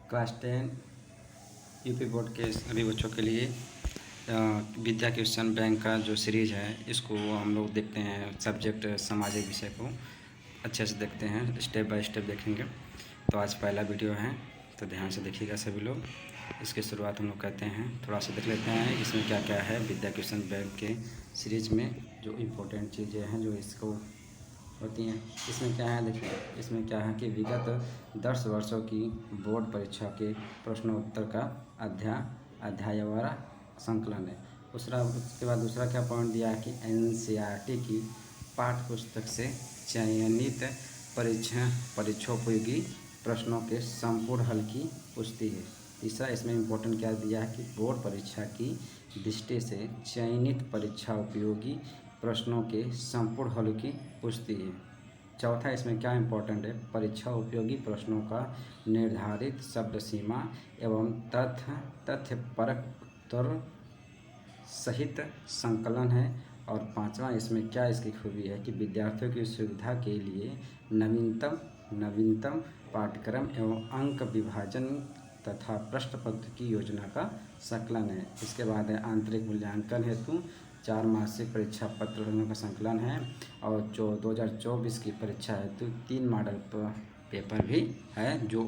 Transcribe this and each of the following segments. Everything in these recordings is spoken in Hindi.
क्लास 10 यूपी बोर्ड के सभी बच्चों के लिए विद्या क्वेश्चन बैंक का जो सीरीज़ है इसको हम लोग देखते हैं। सब्जेक्ट सामाजिक विषय को अच्छे से देखते हैं, स्टेप बाय स्टेप देखेंगे। तो आज पहला वीडियो है, तो ध्यान से देखिएगा सभी लोग। इसकी शुरुआत हम लोग करते हैं, थोड़ा सा देख लेते हैं इसमें क्या क्या है। विद्या क्वेश्चन बैंक के सीरीज में जो इम्पोर्टेंट चीज़ें हैं जो इसको होती हैं, इसमें क्या है देखिए। इसमें क्या है कि विगत 10 वर्षों की बोर्ड परीक्षा के प्रश्नोत्तर का अध्यायवार संकलन है। उसके बाद दूसरा क्या पॉइंट दिया है कि एनसीईआरटी की पाठ्य पुस्तक से चयनित परीक्षोपयोगी प्रश्नों के संपूर्ण हल की पुष्टि है। तीसरा इसमें इम्पोर्टेंट क्या दिया है कि बोर्ड परीक्षा की दृष्टि से चयनित परीक्षा उपयोगी प्रश्नों के संपूर्ण हल की पुष्टि है। चौथा इसमें क्या इम्पोर्टेंट है, परीक्षा उपयोगी प्रश्नों का निर्धारित शब्द सीमा एवं तथ्यपरक उत्तर सहित संकलन है। और पांचवा इसमें क्या इसकी खूबी है कि विद्यार्थियों की सुविधा के लिए नवीनतम पाठ्यक्रम एवं अंक विभाजन तथा प्रश्न पत्र की योजना का संकलन है। इसके बाद है आंतरिक मूल्यांकन हेतु 4 मासिक परीक्षा पत्रों का संकलन है। और 2024 की परीक्षा हेतु 3 मॉडल पेपर भी है जो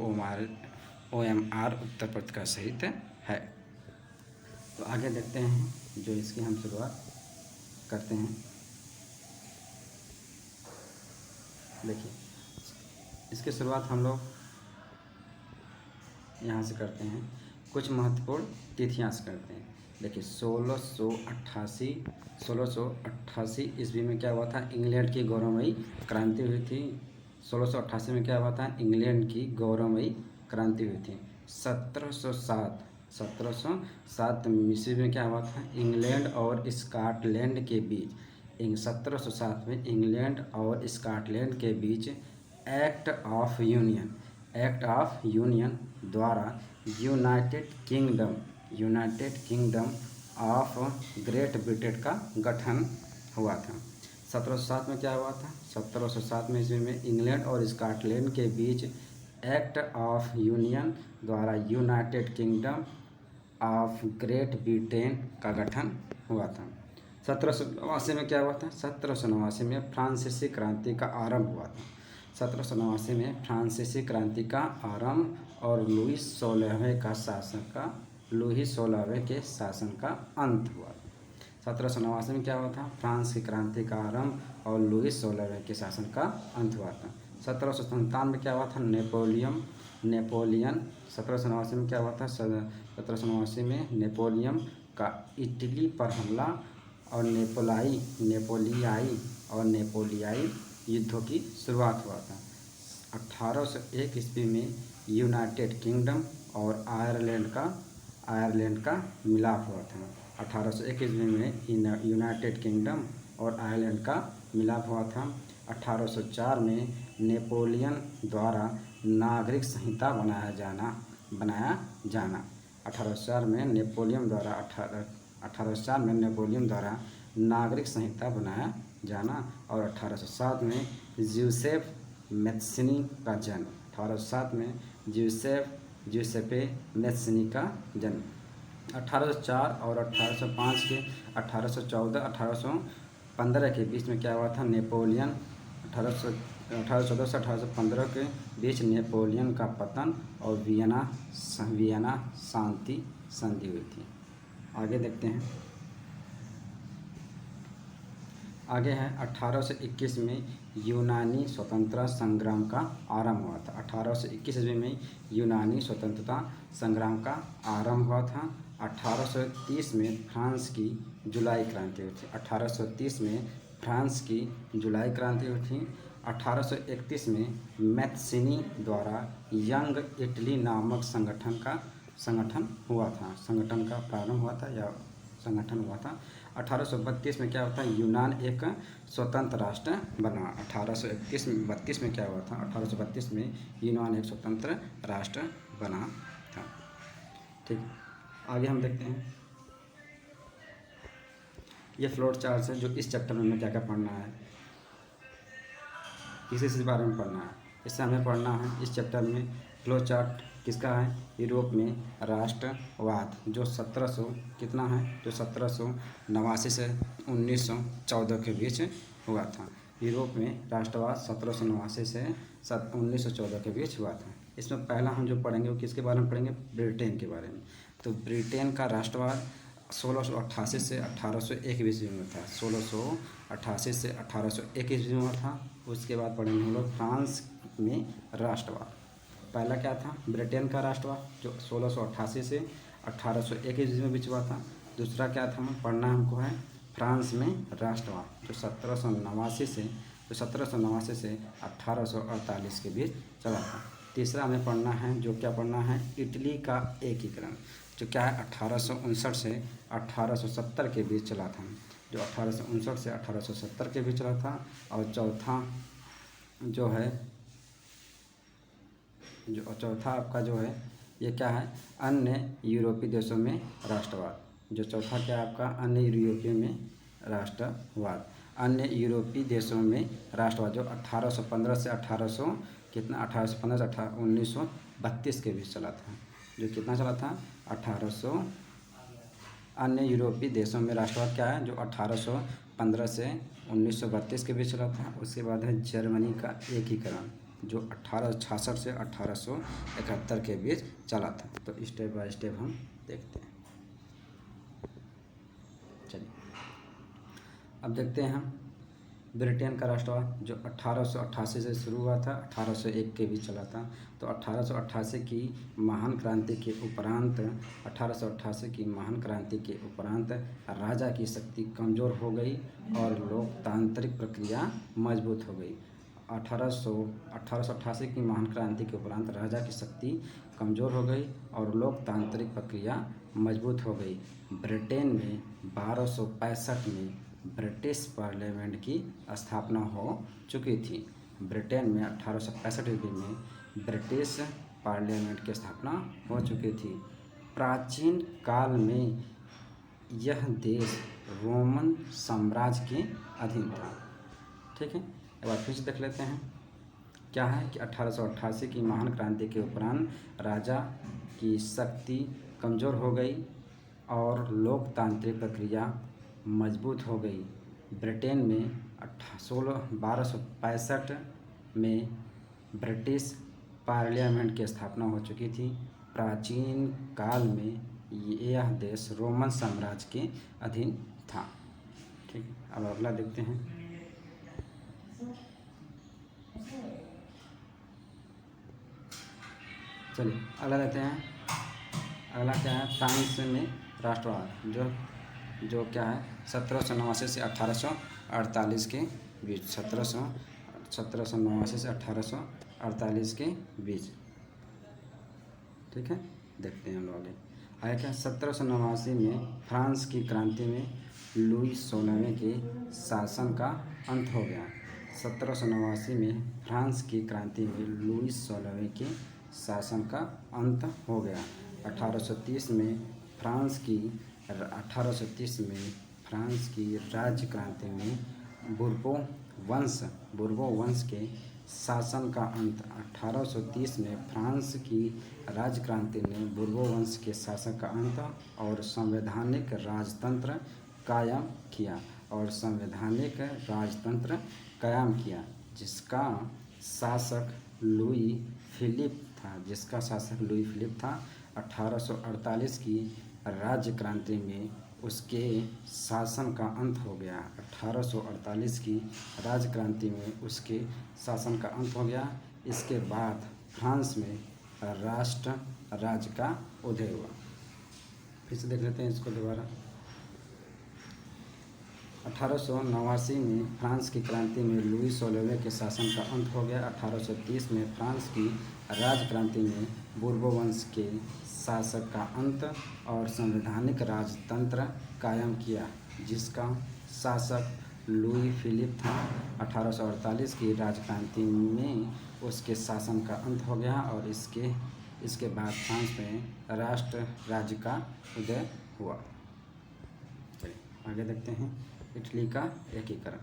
OMR उत्तर पत्र का सहित है। तो आगे देखते हैं, जो इसकी हम शुरुआत करते हैं। देखिए, इसकी शुरुआत हम लोग यहाँ से करते हैं, कुछ महत्वपूर्ण तिथियाँ से करते हैं। देखिए 1688 ईस्वी में क्या हुआ था, इंग्लैंड की गौरवमयी क्रांति हुई थी। 1688 में क्या हुआ था, इंग्लैंड की गौरवमयी क्रांति हुई थी। 1707 ईस्वी में क्या हुआ था, इंग्लैंड और स्कॉटलैंड के बीच 1707 में इंग्लैंड और स्कॉटलैंड के बीच एक्ट ऑफ यूनियन द्वारा United kingdom of great Britain का गठन हुआ था। 1707 में क्या हुआ था, 1707 में ईस्वी में इंग्लैंड और स्कॉटलैंड के बीच एक्ट ऑफ यूनियन द्वारा United kingdom of great Britain का गठन हुआ था। 1789 में क्या हुआ था, 1789 में फ्रांसीसी क्रांति का आरंभ हुआ था। 1789 में फ्रांसीसी क्रांति का आरंभ और लुई 16वें के शासन का अंत हुआ। 1789 में क्या हुआ था, फ्रांस की क्रांति का आरंभ और लुई 16वें के शासन का अंत हुआ था। 1797 में क्या हुआ था, नेपोलियन 1789 में क्या हुआ था, 1789 में नेपोलियन का इटली पर हमला और नेपोलियाई युद्धों की शुरुआत हुआ था। 1801 ईस्वी में यूनाइटेड किंगडम और आयरलैंड का मिलाप हुआ था। 1801 ईस्वी में यूनाइटेड किंगडम और आयरलैंड का मिलाप हुआ था। 1804 में नेपोलियन द्वारा नागरिक संहिता बनाया जाना 1804 में नेपोलियन द्वारा नागरिक संहिता बनाया जाना। और 1807 में ज्यूसेप मैत्सिनी का जन्म। 1807 में ज्यूसेपे मैत्सिनी का जन्म। 1804 और 1805 के 1814 के बीच में क्या हुआ था, नेपोलियन 1814 से 1815 के बीच नेपोलियन का पतन और वियना शांति संधि हुई थी। आगे देखते हैं, आगे है 1821 में यूनानी स्वतंत्रता संग्राम का आरंभ हुआ था। 1821 ईस्वी में यूनानी स्वतंत्रता संग्राम का आरंभ हुआ था। 1830 में फ्रांस की जुलाई क्रांति हुई थी। 1830 में फ्रांस की जुलाई क्रांति हुई थी। 1831 में मैत्सिनी द्वारा यंग इटली नामक संगठन का प्रारंभ हुआ था या संगठन हुआ था। 1832 में क्या हुआ था, यूनान एक स्वतंत्र राष्ट्र बना। 1832 में क्या हुआ था, 1832 में यूनान एक स्वतंत्र राष्ट्र बना था। ठीक, आगे हम देखते हैं, ये फ्लोट चार्ट है जो इस चैप्टर में हमें क्या क्या पढ़ना है, इसी बारे में पढ़ना है। इससे हमें पढ़ना है इस चैप्टर में फ्लो चार्ट किसका है? यूरोप में राष्ट्रवाद जो 1700 कितना है, जो 1789 से 1914 के बीच हुआ था। यूरोप में राष्ट्रवाद 1789 से 1914 के बीच हुआ था। इसमें पहला हम जो पढ़ेंगे वो किसके बारे में पढ़ेंगे? ब्रिटेन के बारे में। तो ब्रिटेन का राष्ट्रवाद 1688 से 1801 ईस्वी में था। 1688 से 1801 ईस्वी में था। उसके बाद पढ़ेंगे हम लोग फ्रांस में राष्ट्रवाद। पहला क्या था? ब्रिटेन का राष्ट्रवाद जो 1688 से 1801 ईस्वी में बीच हुआ था। दूसरा क्या था पढ़ना हमको है? फ्रांस में राष्ट्रवाद जो 1789 से 1848 के बीच चला था। तीसरा हमें पढ़ना है, जो क्या पढ़ना है? इटली का एकीकरण जो क्या है 1859 से 1870 के बीच चला था, जो 1859 से 1870 के बीच चला था। और चौथा आपका जो है ये क्या है? अन्य यूरोपीय देशों में राष्ट्रवाद। जो चौथा क्या है आपका? अन्य यूरोपीय में राष्ट्रवाद। अन्य यूरोपीय देशों में राष्ट्रवाद जो 1815 से 1815 से 1932 के बीच चला था। जो कितना चला था? 1800। अन्य यूरोपीय देशों में राष्ट्रवाद क्या है? जो 1815 से 1932 के बीच चला था। उसके बाद है जर्मनी का एकीकरण जो 1866 से 1871 के बीच चला था। तो स्टेप बाय स्टेप हम देखते हैं। चलिए अब देखते हैं हम ब्रिटेन का राष्ट्रवाद जो 1888 से शुरू हुआ था, 1801 के बीच चला था। तो 1888 की महान क्रांति के उपरांत राजा की शक्ति कमज़ोर हो गई और लोकतांत्रिक प्रक्रिया मजबूत हो गई। 1888 की महान क्रांति के उपरांत राजा की शक्ति कमज़ोर हो गई और लोकतांत्रिक प्रक्रिया मजबूत हो गई। ब्रिटेन में 1265 में ब्रिटिश पार्लियामेंट की स्थापना हो चुकी थी। ब्रिटेन में 1865 ईस्वी में ब्रिटिश पार्लियामेंट की स्थापना हो चुकी थी। प्राचीन काल में यह देश रोमन साम्राज्य के अधीन था। ठीक है, एक बार फिर से देख लेते हैं। क्या है कि 1888 की महान क्रांति के उपरांत राजा की शक्ति कमज़ोर हो गई और लोकतांत्रिक प्रक्रिया मजबूत हो गई। ब्रिटेन में 1265 में ब्रिटिश पार्लियामेंट की स्थापना हो चुकी थी। प्राचीन काल में यह देश रोमन साम्राज्य के अधीन था। ठीक, अब अगला देखते हैं। चलिए अगला देखते हैं। अगला क्या है? फ्रांस में राष्ट्रवाद जो क्या है 1789 से 1848 के बीच। 1789 से 1848 के बीच। ठीक है, देखते हैं हम लोग आगे क्या। 1789 में फ्रांस की क्रांति में लुई 16वें के शासन का अंत हो गया। 1789 में फ्रांस की क्रांति में लुई 16वें के शासन का अंत हो गया। 1830 में फ्रांस की राज्य क्रांति में बुर्बो वंश के शासन का अंत। 1830 में फ्रांस की राज्य क्रांति ने बुर्बो वंश के शासन का अंत और संवैधानिक राजतंत्र कायम किया, जिसका शासक लुई फिलिप था। 1848 की राज्य क्रांति में उसके शासन का अंत हो गया। 1848 की राज्य क्रांति में उसके शासन का अंत हो गया। इसके बाद फ्रांस में राष्ट्र राज्य का उदय हुआ। फिर से देख लेते हैं इसको दोबारा। 1889 में फ्रांस की क्रांति में लुई 16वें के शासन का अंत हो गया। 1830 में फ्रांस की राज्य क्रांति में बुर्बो वंश के शासक का अंत और संवैधानिक राजतंत्र कायम किया, जिसका शासक लुई फिलिप था। 1848 की राज्य क्रांति में उसके शासन का अंत हो गया और इसके बाद फ्रांस में राष्ट्र राज्य का उदय हुआ। चलिए आगे देखते हैं। इटली का एकीकरण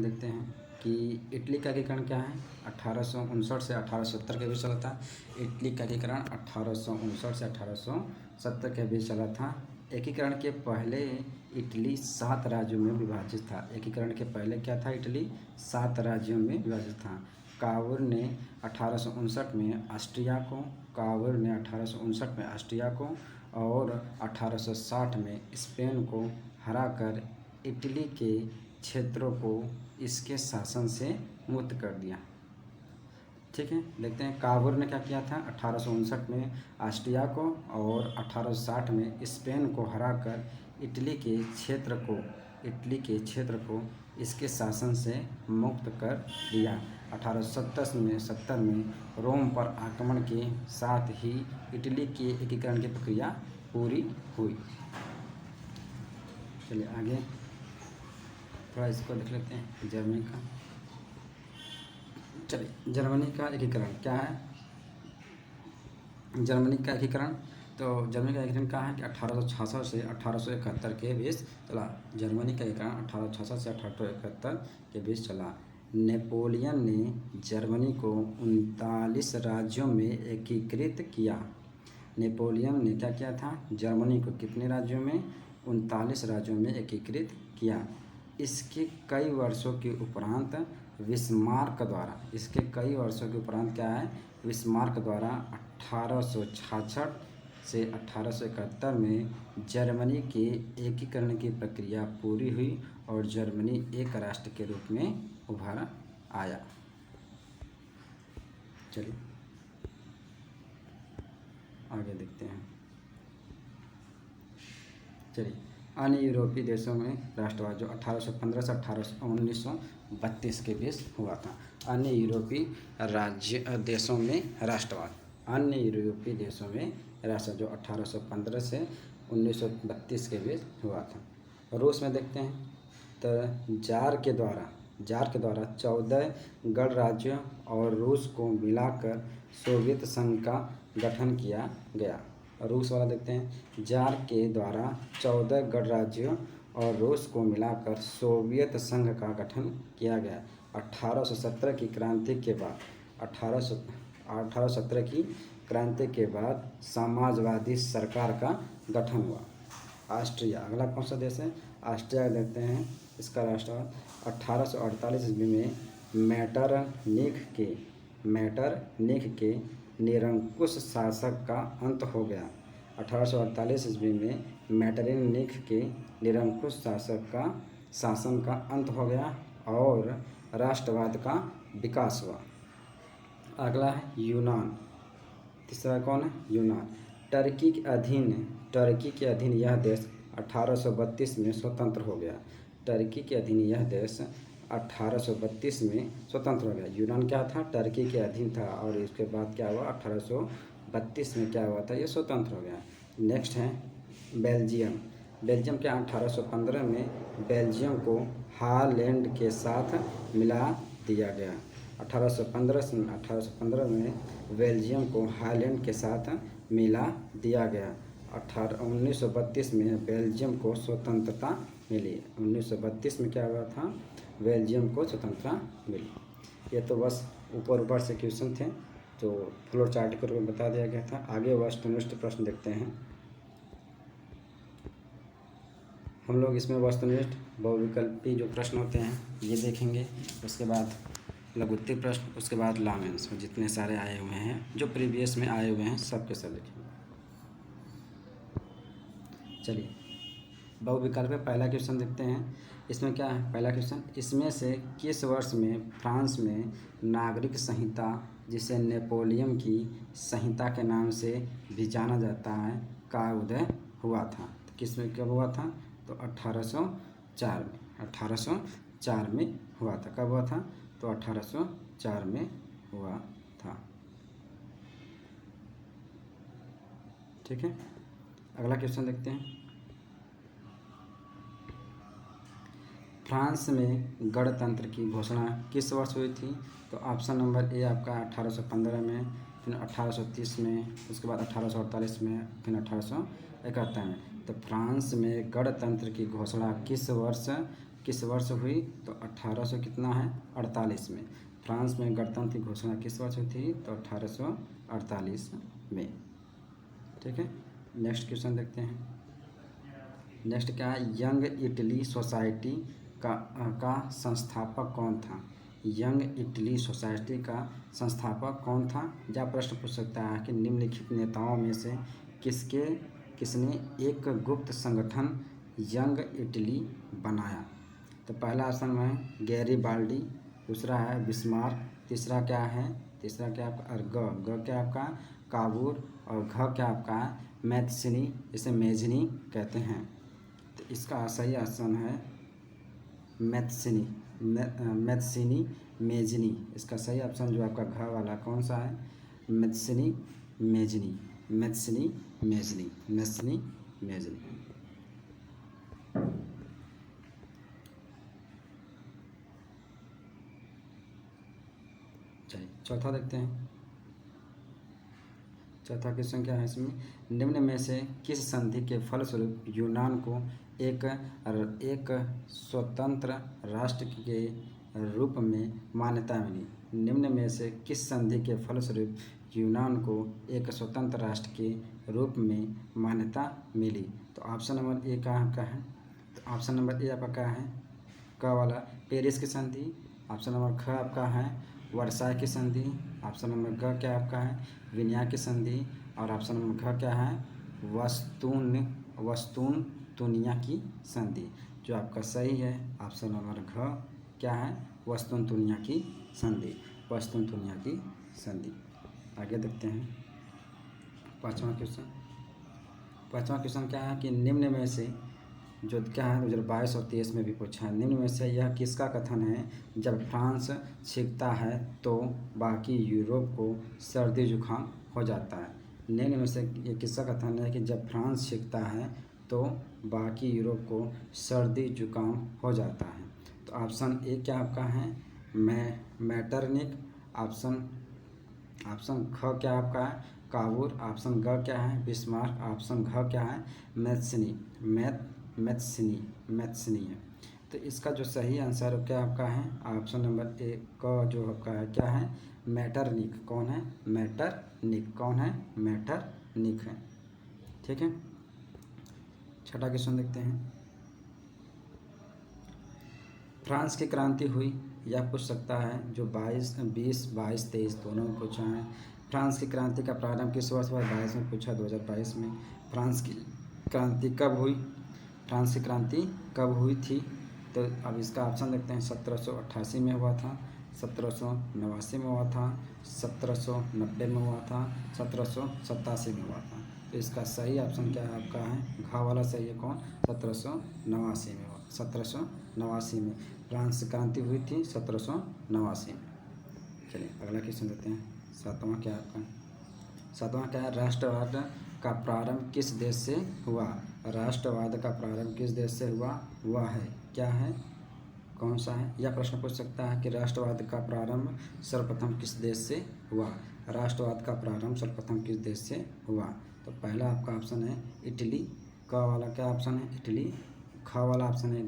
देखते हैं। कि इटली का एकीकरण क्या है, 1859 से 1870 के बीच चला था। इटली का एकीकरण 1859 से 1870 के बीच चला था। एकीकरण के पहले इटली 7 राज्यों में विभाजित था। एकीकरण के पहले क्या था, इटली 7 राज्यों में विभाजित था। कावूर ने 1859 में ऑस्ट्रिया को कावूर ने 1859 में ऑस्ट्रिया को और 1860 में स्पेन को हराकर इटली के क्षेत्रों को इसके शासन से मुक्त कर दिया। ठीक है, देखते हैं कावूर ने क्या किया था, 1859 में ऑस्ट्रिया को और 1860 में स्पेन को हराकर इटली के क्षेत्र को इसके शासन से मुक्त कर दिया। 1870 में रोम पर आक्रमण के साथ ही इटली के एकीकरण की प्रक्रिया पूरी हुई। चलिए आगे थोड़ा इसको देख लेते हैं जर्मनी का। चलिए जर्मनी का एकीकरण क्या है, जर्मनी का एकीकरण क्या है कि 1866 से 1871 के बीच चला। जर्मनी का एकीकरण 1866 से 1871 के बीच चला। नेपोलियन ने जर्मनी को 39 राज्यों में एकीकृत किया। नेपोलियन ने क्या किया था, जर्मनी को कितने राज्यों में, 39 राज्यों में एकीकृत किया। इसके कई वर्षों के उपरांत बिस्मार्क द्वारा बिस्मार्क द्वारा 1866 से 1871 में जर्मनी के एकीकरण की प्रक्रिया पूरी हुई और जर्मनी एक राष्ट्र के रूप में उभर आया। चलिए आगे देखते हैं। चलिए अन्य यूरोपीय देशों में राष्ट्रवाद जो 1815 से 1932 के बीच हुआ था। अन्य यूरोपीय देशों में राष्ट्रवाद जो 1815 से 1932 के बीच हुआ था। रूस में देखते हैं तो जार के द्वारा 14 गणराज्यों और रूस को मिलाकर सोवियत संघ का गठन किया गया। रूस वाला देखते हैं, जार के द्वारा 14 गणराज्यों और रूस को मिलाकर सोवियत संघ का गठन किया गया। 1817 की क्रांति के बाद समाजवादी सरकार का गठन हुआ। ऑस्ट्रिया अगला कौन सा देश है, ऑस्ट्रिया देखते हैं। इसका राष्ट्रवाद 1848 ईस्वी में मेटरनिख के निरंकुश शासक का अंत हो गया। 1848 ईस्वी में मेटरनिख के निरंकुश शासन का अंत हो गया और राष्ट्रवाद का विकास हुआ। अगला है यूनान। तीसरा कौन है, यूनान। टर्की के अधीन यह देश 1832 में स्वतंत्र हो गया। यूनान क्या था, टर्की के अधीन था और इसके बाद क्या हुआ, 1832 में क्या हुआ था, ये स्वतंत्र हो गया। नेक्स्ट है बेल्जियम क्या 1815 में बेल्जियम को हॉलैंड के साथ मिला दिया गया। 1815 में बेल्जियम को हॉलैंड के साथ मिला दिया गया। 1932 में बेल्जियम को स्वतंत्रता मिली। 1932 में क्या हुआ था, बेल्जियम को स्वतंत्रता मिली। ये तो बस ऊपर से क्वेश्चन थे तो फ्लोर चार्ट करके बता दिया गया था। आगे वस्तुनिष्ठ प्रश्न देखते हैं हम लोग। इसमें वस्तुनिष्ठ बहुविकल्पी जो प्रश्न होते हैं ये देखेंगे, उसके बाद लघुत्तरीय प्रश्न, उसके बाद लामेंस में जितने सारे आए हुए हैं, जो प्रीवियस में आए हुए हैं सबके सब देखेंगे। चलिए बहुविकल्प पहला क्वेश्चन देखते हैं। इसमें क्या है, पहला क्वेश्चन, इसमें से किस वर्ष में फ्रांस में नागरिक संहिता, जिसे नेपोलियन की संहिता के नाम से भी जाना जाता है, का उदय हुआ था? तो किस में कब हुआ था, तो 1804 में हुआ था। कब हुआ था, तो 1804 में हुआ था। ठीक है, अगला क्वेश्चन देखते हैं। फ्रांस में गणतंत्र की घोषणा किस वर्ष हुई थी? तो ऑप्शन नंबर ए आपका 1815 में, फिर 1830 में, उसके बाद 1848 में, फिर 1871 में। तो फ्रांस में गणतंत्र की घोषणा किस वर्ष किस वर्ष हुई? तो 1800 कितना है 48 में। फ्रांस में गणतंत्र की घोषणा किस वर्ष हुई थी? तो 1848 में। ठीक है, नेक्स्ट क्वेश्चन देखते हैं। नेक्स्ट क्या है? यंग इटली सोसाइटी का संस्थापक कौन था? यंग इटली सोसाइटी का संस्थापक कौन था? या प्रश्न पूछ सकता है कि निम्नलिखित नेताओं में से किसने एक गुप्त संगठन यंग इटली बनाया? तो पहला ऑप्शन है गैरीबाल्डी, दूसरा है बिस्मार्क, तीसरा क्या आपका ग क्या आपका काबूर, और घ क्या आपका मैथ्सिनी, इसे मेजनी कहते हैं। तो इसका सही ऑप्शन है मैथ्सिनी मेजनी। इसका सही ऑप्शन जो आपका घ वाला कौन सा है? मैथ्सिनी मेजनी। चलिए चौथा देखते हैं। चौथा क्वेश्चन क्या है इसमें? निम्न में से किस संधि के फलस्वरूप यूनान को एक स्वतंत्र राष्ट्र के रूप में मान्यता मिली? निम्न में से किस संधि के फलस्वरूप यूनान को एक स्वतंत्र राष्ट्र के रूप में मान्यता मिली? तो ऑप्शन नंबर ए का आपका है, तो ऑप्शन नंबर ए आपका क्या है? क वाला पेरिस की संधि। ऑप्शन नंबर ख आपका है वर्साई की संधि। ऑप्शन नंबर ग क्या आपका है? विनिया की संधि। और ऑप्शन नंबर घ क्या है? वस्तुन तुनिया की संधि। जो आपका सही है ऑप्शन नंबर घ क्या है? वस्तुन तुनिया की संधि। आगे देखते हैं पाँचवा क्वेश्चन क्या है कि निम्न में से जो क्या है 2022 और 23 में भी पूछा है, निम्न में से यह किसका कथन है? जब फ्रांस छींकता है तो बाकी यूरोप को सर्दी जुकाम हो जाता है। निम्न में से ये किसका कथन है कि जब फ्रांस छींकता है तो बाकी यूरोप को सर्दी जुकाम हो जाता है? तो ऑप्शन ए क्या आपका है? मैटरनिक। ऑप्शन ख क्या आपका है? काबूर। ऑप्शन ग क्या है? बिस्मार्क। ऑप्शन घ क्या है? मैथ्सिनी है। तो इसका जो सही आंसर क्या आपका है? ऑप्शन नंबर ए का जो आपका है क्या है? मैटरनिक। कौन है? मैटरनिक है। ठीक है, छठा क्वेश्चन देखते हैं। फ्रांस की क्रांति हुई, यह पूछ सकता है जो 22, 23 दोनों में पूछा है। फ्रांस की क्रांति का प्रारंभ किस वर्ष हुआ? 22 में पूछा, 2022 में। फ्रांस की क्रांति कब हुई? फ्रांस की क्रांति कब हुई थी? तो अब इसका ऑप्शन देखते हैं। 1788 में हुआ था, 1789 में हुआ था, 1790 में हुआ था, 1787 में हुआ था। तो इसका सही ऑप्शन क्या है आपका है? घ वाला सही है। कौन? 1789 में फ्रांस क्रांति हुई थी 1789 में। चलिए अगला क्वेश्चन देते हैं। सातवां क्या है? राष्ट्रवाद का प्रारंभ किस देश से हुआ? राष्ट्रवाद का प्रारंभ किस देश से हुआ? वह है क्या है? कौन सा है? यह प्रश्न पूछ सकता है कि राष्ट्रवाद का प्रारंभ सर्वप्रथम किस देश से हुआ? राष्ट्रवाद का प्रारंभ सर्वप्रथम किस देश से हुआ? तो पहला आपका ऑप्शन है इटली। क वाला क्या ऑप्शन है? इटली। ख वाला ऑप्शन है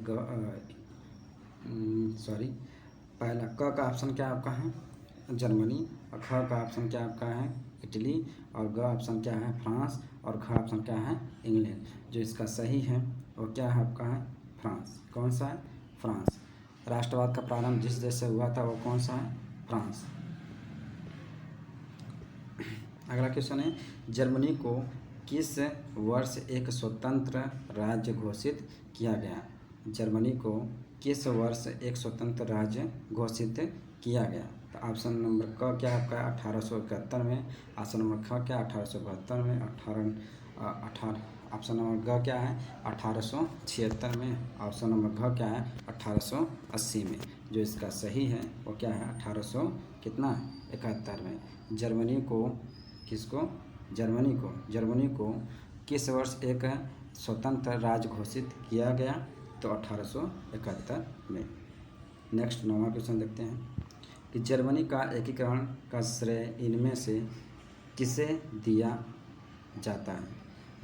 पहला क का ऑप्शन क्या आपका है? जर्मनी। और ख का ऑप्शन क्या आपका है? इटली। और ग ऑप्शन क्या है? फ्रांस। और ख ऑप्शन क्या है? इंग्लैंड। जो इसका सही है वो क्या है आपका है? फ्रांस। कौन सा है? फ्रांस। राष्ट्रवाद का प्रारंभ जिस देश से हुआ था वो कौन सा है? फ्रांस। अगला क्वेश्चन है जर्मनी को किस वर्ष एक स्वतंत्र राज्य घोषित किया गया? जर्मनी को किस वर्ष एक स्वतंत्र राज्य घोषित किया गया? तो ऑप्शन नंबर क क्या आपका? 1871 में। ऑप्शन नंबर ख क्या? 1872 में। ऑप्शन नंबर ग क्या है? 1876 में। ऑप्शन नंबर घ क्या है? 1880 में। जो इसका सही है वो क्या है? 1871 में। जर्मनी को किस वर्ष एक स्वतंत्र राज्य घोषित किया गया? तो 1871 में। नेक्स्ट 9वां क्वेश्चन देखते हैं कि जर्मनी का एकीकरण का श्रेय इनमें से किसे दिया जाता है?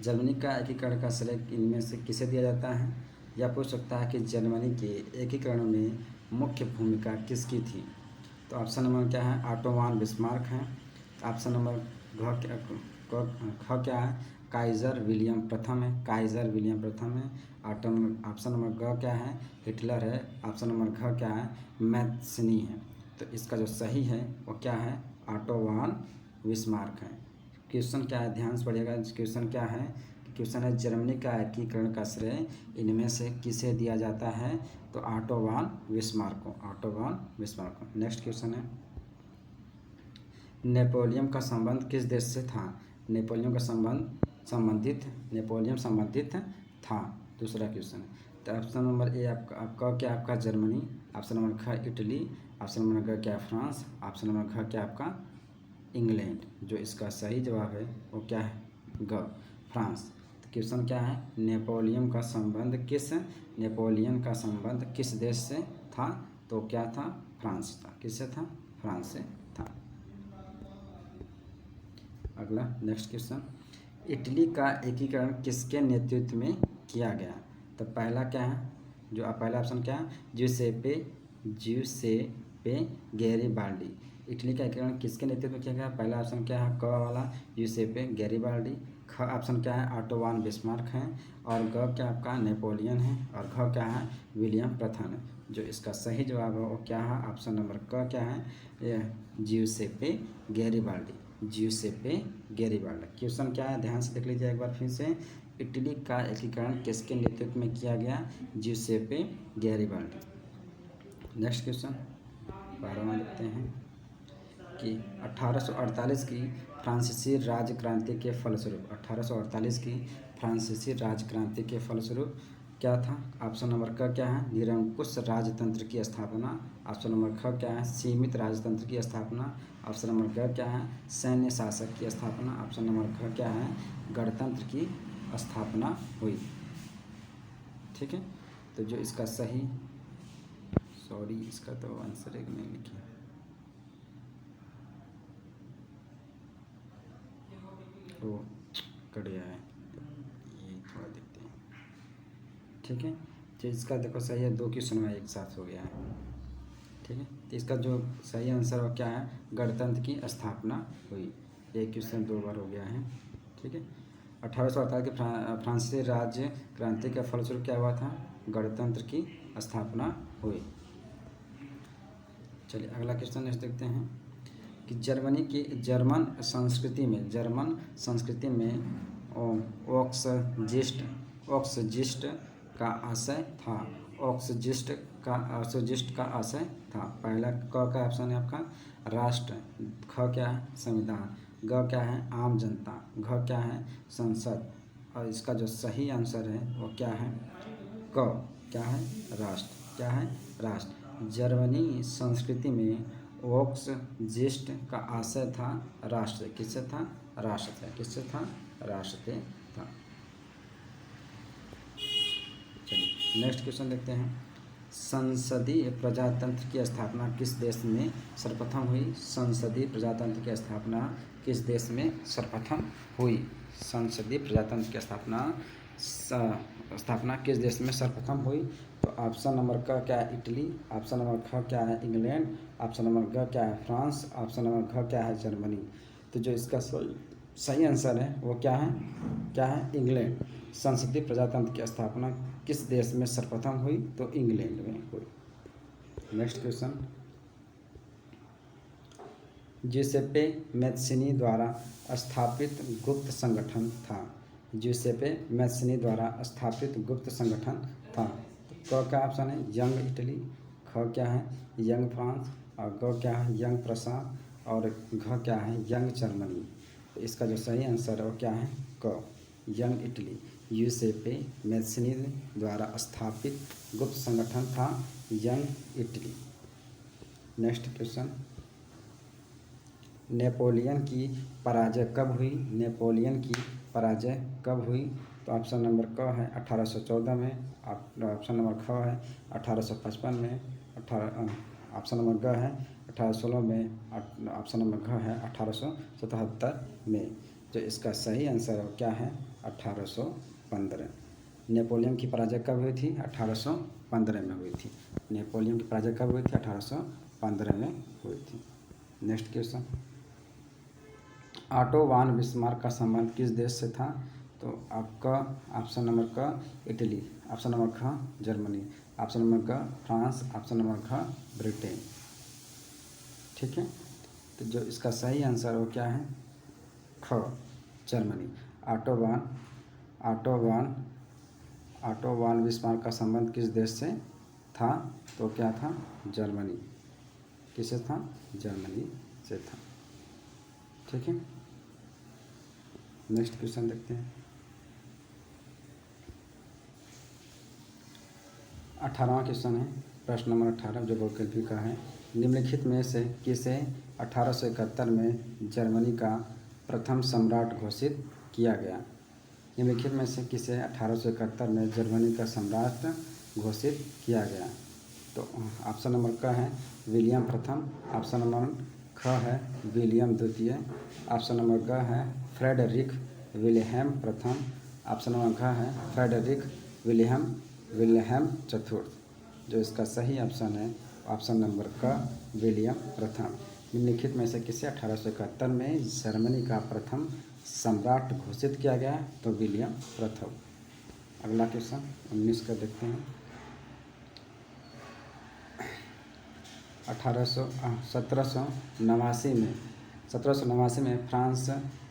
जर्मनी का एकीकरण का श्रेय इनमें से किसे दिया जाता है? या पूछ सकता है कि जर्मनी के एकीकरण में मुख्य भूमिका किसकी थी। तो ऑप्शन नंबर क्या है, ऑटो वन बिस्मार्क है। ऑप्शन नंबर ख क्या है, काइजर विलियम प्रथम है, काइजर विलियम प्रथम है। ऑप्शन नंबर ग क्या है, हिटलर है। ऑप्शन नंबर घ क्या है, मैथ्सनी है। तो इसका जो सही है वो क्या है, ऑटो वन बिस्मार्क है। क्वेश्चन क्या है, ध्यान से पढ़िएगा। क्वेश्चन क्या है, क्वेश्चन है जर्मनी का एकीकरण का श्रेय इनमें से किसे दिया जाता है। तो ऑटो वन बिस्मार्क को, ऑटो वन बिस्मार्क को। नेक्स्ट क्वेश्चन है, नेपोलियन का संबंध किस देश से था। नेपोलियन का नेपोलियन संबंधित था। दूसरा क्वेश्चन है। तो ऑप्शन नंबर ए आपका क्या, आपका जर्मनी। ऑप्शन नंबर ख इटली। ऑप्शन नंबर ग क्या, फ्रांस। ऑप्शन नंबर घ क्या आपका इंग्लैंड। जो इसका सही जवाब है वो क्या है, ग फ्रांस। तो क्वेश्चन क्या है, नेपोलियन का संबंध किस देश से था। तो क्या था, फ्रांस था। किससे था, फ्रांस से था। अगला नेक्स्ट क्वेश्चन, इटली का एकीकरण किसके नेतृत्व में किया गया। तो पहला क्या है, जो पहला ऑप्शन क्या है, ज्यूसेपे गैरिबाल्डी। इटली का एकीकरण किसके नेतृत्व में किया गया। पहला ऑप्शन क्या है, क वाला ज्यूसेपे गैरिबाल्डी। ख ऑप्शन क्या है, ऑटो वन बिस्मार्क है। और ग क्या आपका नेपोलियन है। और घ क्या है, विलियम प्रथम है। जो इसका सही जवाब है वो क्या है, ऑप्शन नंबर क क्या है, Giuseppe Garibaldi. Giuseppe Garibaldi. Question क्या है, ध्यान से देख लीजिए एक बार फिर से। इटली का एकीकरण किसके नेतृत्व में किया गया, ज्यूसेपे गैरिबाल्डी। नेक्स्ट क्वेश्चन 12वां देखते हैं कि 1848 की फ्रांसीसी राज क्रांति के फलस्वरूप, 1848 की फ्रांसीसी राज क्रांति के फलस्वरूप क्या था। ऑप्शन नंबर क क्या है, निरंकुश राजतंत्र की स्थापना। ऑप्शन नंबर ख क्या है, सीमित राजतंत्र की स्थापना। ऑप्शन नंबर ग क्या है, सैन्य शासक की स्थापना। ऑप्शन नंबर घ क्या है, गणतंत्र की स्थापना हुई। ठीक है, तो जो इसका सही, सॉरी इसका तो आंसर एक नहीं लिखा, वो कट गया है, ये थोड़ा देखते हैं। ठीक है, तो इसका देखो सही है, 2 क्वेश्चन में एक साथ हो गया है। ठीक है, तो इसका जो सही आंसर है क्या है, गणतंत्र की स्थापना हुई। एक क्वेश्चन 2 बार हो गया है। ठीक है, 1848 के फ्रांसीसी राज्य क्रांति के फलस्वरूप क्या हुआ था, गणतंत्र की स्थापना हुई। चलिए अगला क्वेश्चन नेक्स्ट देखते हैं कि जर्मन संस्कृति में ऑक्सजिस्ट का आशय था। ऑक्सजिस्ट का आशय था। पहला क का ऑप्शन है आपका राष्ट्र। ख क्या है, संविधान। ग क्या है, आम जनता। घ क्या है, संसद। और इसका जो सही आंसर है वो क्या है, क क्या है, राष्ट्र। क्या है, राष्ट्र। जर्मनी संस्कृति में ऑक्सजिस्ट का आशय था राष्ट्र। किससे था, राष्ट्र से। किससे था, राष्ट्र से था। चलिए नेक्स्ट क्वेश्चन देखते हैं, संसदीय प्रजातंत्र की स्थापना किस देश में सर्वप्रथम हुई। संसदीय प्रजातंत्र की स्थापना किस देश में सर्वप्रथम हुई। संसदीय प्रजातंत्र की स्थापना किस देश में सर्वप्रथम हुई। तो ऑप्शन नंबर क क्या है, इटली। ऑप्शन नंबर ख क्या है, इंग्लैंड। ऑप्शन नंबर ग क्या है, फ्रांस। ऑप्शन नंबर घ क्या है, जर्मनी। तो जो इसका सही आंसर है वो क्या है, इंग्लैंड। संसदीय प्रजातंत्र की स्थापना किस देश में सर्वप्रथम हुई, तो इंग्लैंड में हुई। नेक्स्ट क्वेश्चन, ज्यूसेप्पे मैत्सिनी द्वारा स्थापित गुप्त संगठन था। ज्यूसेप्पे मैत्सिनी द्वारा स्थापित गुप्त संगठन था। क का ऑप्शन है यंग इटली। ख क्या है, यंग फ्रांस। और ग क्या है, यंग प्रसा। और घ क्या है, यंग जर्मनी। तो इसका जो सही आंसर है वो क्या है, क यंग इटली। यूसेपे मैत्सिनी द्वारा स्थापित गुप्त संगठन था young Italy. Next question, Napoleon की पराजय कब हुई। नेपोलियन की पराजय कब हुई। तो ऑप्शन नंबर क है 1814 में। ऑप्शन नंबर ख है 1855 में। ऑप्शन नंबर ग है 1816 में। ऑप्शन नंबर घ है 1877 में। जो इसका सही आंसर क्या है, 1815। नेपोलियन की पराजय कब हुई थी? 1815 में हुई थी। नेपोलियन की पराजय कब हुई थी? 1815 में हुई थी। नेक्स्ट क्वेश्चन, ऑटो वान बिस्मार्क का संबंध किस देश से था? तो आपका ऑप्शन नंबर क इटली, ऑप्शन नंबर ख जर्मनी, ऑप्शन नंबर क फ्रांस, ऑप्शन नंबर ख ब्रिटेन। ठीक है, तो जो इसका सही आंसर वो क्या है? ख जर्मनी। ऑटो वान बिस्मार्क का संबंध किस देश से था? तो क्या था? जर्मनी। किससे था? जर्मनी से था। ठीक है, नेक्स्ट क्वेश्चन देखते हैं। 18वां क्वेश्चन है, प्रश्न नंबर 18 जो बहुविकल्पी का है। निम्नलिखित में से किसे 1871 में जर्मनी का प्रथम सम्राट घोषित किया गया? निम्नलिखित में से किसे 1871 में जर्मनी का सम्राट घोषित किया गया? तो ऑप्शन नंबर क है विलियम प्रथम, ऑप्शन नंबर ख है विलियम द्वितीय, ऑप्शन नंबर ग है फ्रेडरिक विल्हेम प्रथम, ऑप्शन नंबर घ है फ्रेडरिक विल्हेम चतुर्थ। जो इसका सही ऑप्शन है ऑप्शन नंबर क विलियम प्रथम। निम्नलिखित में से किसे 1871 में जर्मनी का प्रथम सम्राट घोषित किया गया? तो विलियम प्रथम। अगला क्वेश्चन 19 का देखते हैं। 1789 में फ्रांस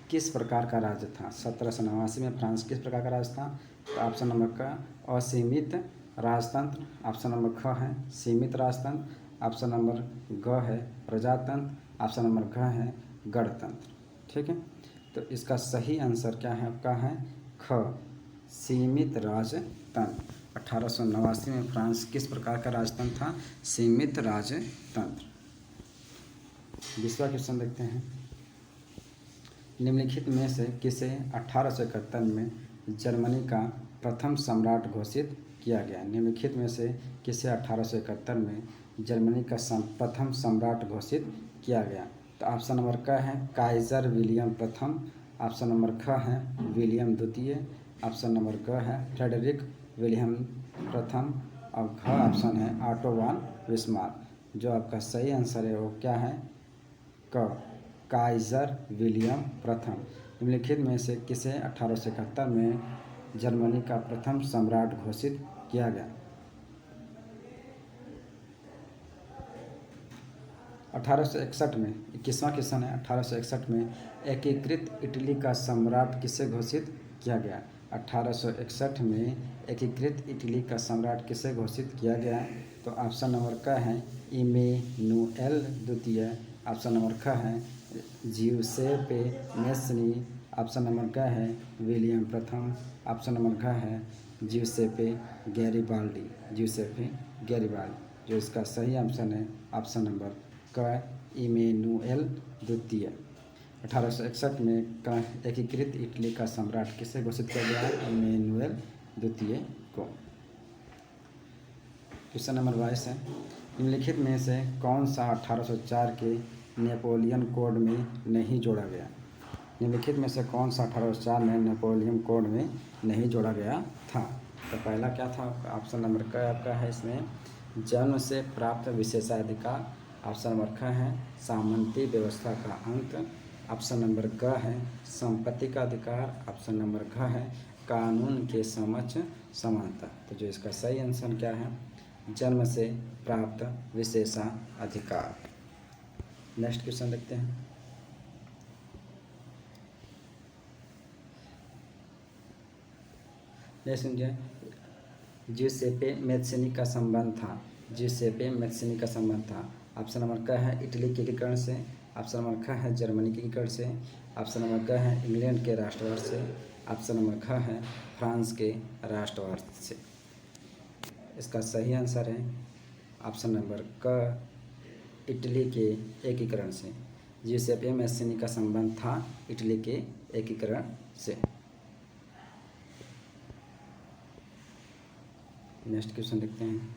किस प्रकार का राज्य था? 1789 में फ्रांस किस प्रकार का राज्य था? तो ऑप्शन नंबर क असीमित राजतंत्र, ऑप्शन नंबर ख है सीमित राजतंत्र, ऑप्शन नंबर ग है प्रजातंत्र, ऑप्शन नंबर घ है गणतंत्र। ठीक है, तो इसका सही आंसर क्या है? आपका है ख सीमित राजतंत्र। 1889 में फ्रांस किस प्रकार का राजतंत्र था? सीमित राजतंत्र। 20वां क्वेश्चन देखते हैं। निम्नलिखित में से किसे 1871 में जर्मनी का प्रथम सम्राट घोषित किया गया? निम्नलिखित में से किसे 1871 में जर्मनी का प्रथम सम्राट घोषित किया गया? तो ऑप्शन नंबर क है काइजर विलियम प्रथम, ऑप्शन नंबर ख है विलियम द्वितीय, ऑप्शन नंबर ग है फ्रेडरिक विलियम प्रथम और घ ऑप्शन है ऑटो वान बिस्मार्क। जो आपका सही आंसर है वो क्या है? क काइजर विलियम प्रथम। निम्नलिखित में से किसे 1871 में जर्मनी का प्रथम सम्राट घोषित किया गया? 1861 में 21वां क्वेश्चन है। 1861 में एकीकृत इटली का सम्राट किसे घोषित किया गया? 1861 में एकीकृत इटली का सम्राट किसे घोषित किया गया? तो ऑप्शन नंबर क है इमैनुएल द्वितीय, ऑप्शन नंबर ख है जिउसेppe मैज़नी, ऑप्शन नंबर ग है विलियम प्रथम, ऑप्शन नंबर घ है जिउसेppe गैरिबाल्डी। जो इसका सही ऑप्शन है ऑप्शन नंबर क इमैनुएल द्वितीय। 1861 में एकीकृत इटली का सम्राट किसे घोषित किया गया है? इमैनुएल द्वितीय को। क्वेश्चन नंबर 22 है। निम्नलिखित में से कौन सा 1804 के नेपोलियन कोड में नहीं जोड़ा गया? निम्नलिखित में से कौन सा 1804 में नेपोलियन कोड में नहीं जोड़ा गया था? तो पहला क्या था? ऑप्शन नंबर क आपका है इसमें जन्म से प्राप्त विशेषाधिकार, ऑप्शन नंबर ख है सामंती व्यवस्था का अंत, ऑप्शन नंबर ग है संपत्ति का अधिकार, ऑप्शन नंबर घ है कानून के समक्ष समानता। तो जो इसका सही आंसर क्या है? जन्म से प्राप्त विशेषाधिकार। नेक्स्ट क्वेश्चन देखते हैं। नेक्स्ट समझिए जिउसेppe मैज़नी का संबंध था। जिउसेppe मैज़नी का संबंध था। ऑप्शन नंबर क है इटली के एकीकरण से, ऑप्शन नंबर ख है जर्मनी के एकीकरण से, ऑप्शन नंबर ग है इंग्लैंड के राष्ट्रवाद से, ऑप्शन नंबर ख है फ्रांस के राष्ट्रवाद से। इसका सही आंसर है ऑप्शन नंबर क इटली के एकीकरण से। जिउसेppe मैज़नी का संबंध था इटली के एकीकरण से। नेक्स्ट क्वेश्चन देखते हैं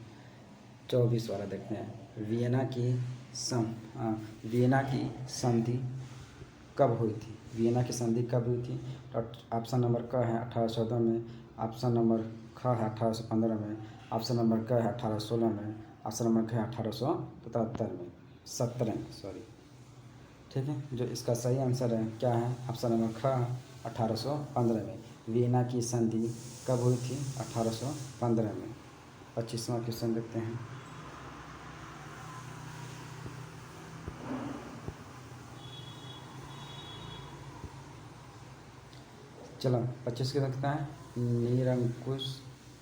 24 वाला देखते हैं। वियना की संधि कब हुई थी? वियना की संधि कब हुई थी? तो ऑप्शन नंबर क है 1814 में, ऑप्शन नंबर ख है 1815 में, ऑप्शन नंबर क है 1816 में, ऑप्शन नंबर ख है 1877 में, 17 में सॉरी। ठीक है, जो इसका सही आंसर है क्या है, ऑप्शन नंबर ख 1815 में। वियना की संधि कब हुई थी, 1815 में। 25वां क्वेश्चन देखते हैं। चलो 25 के देखते हैं।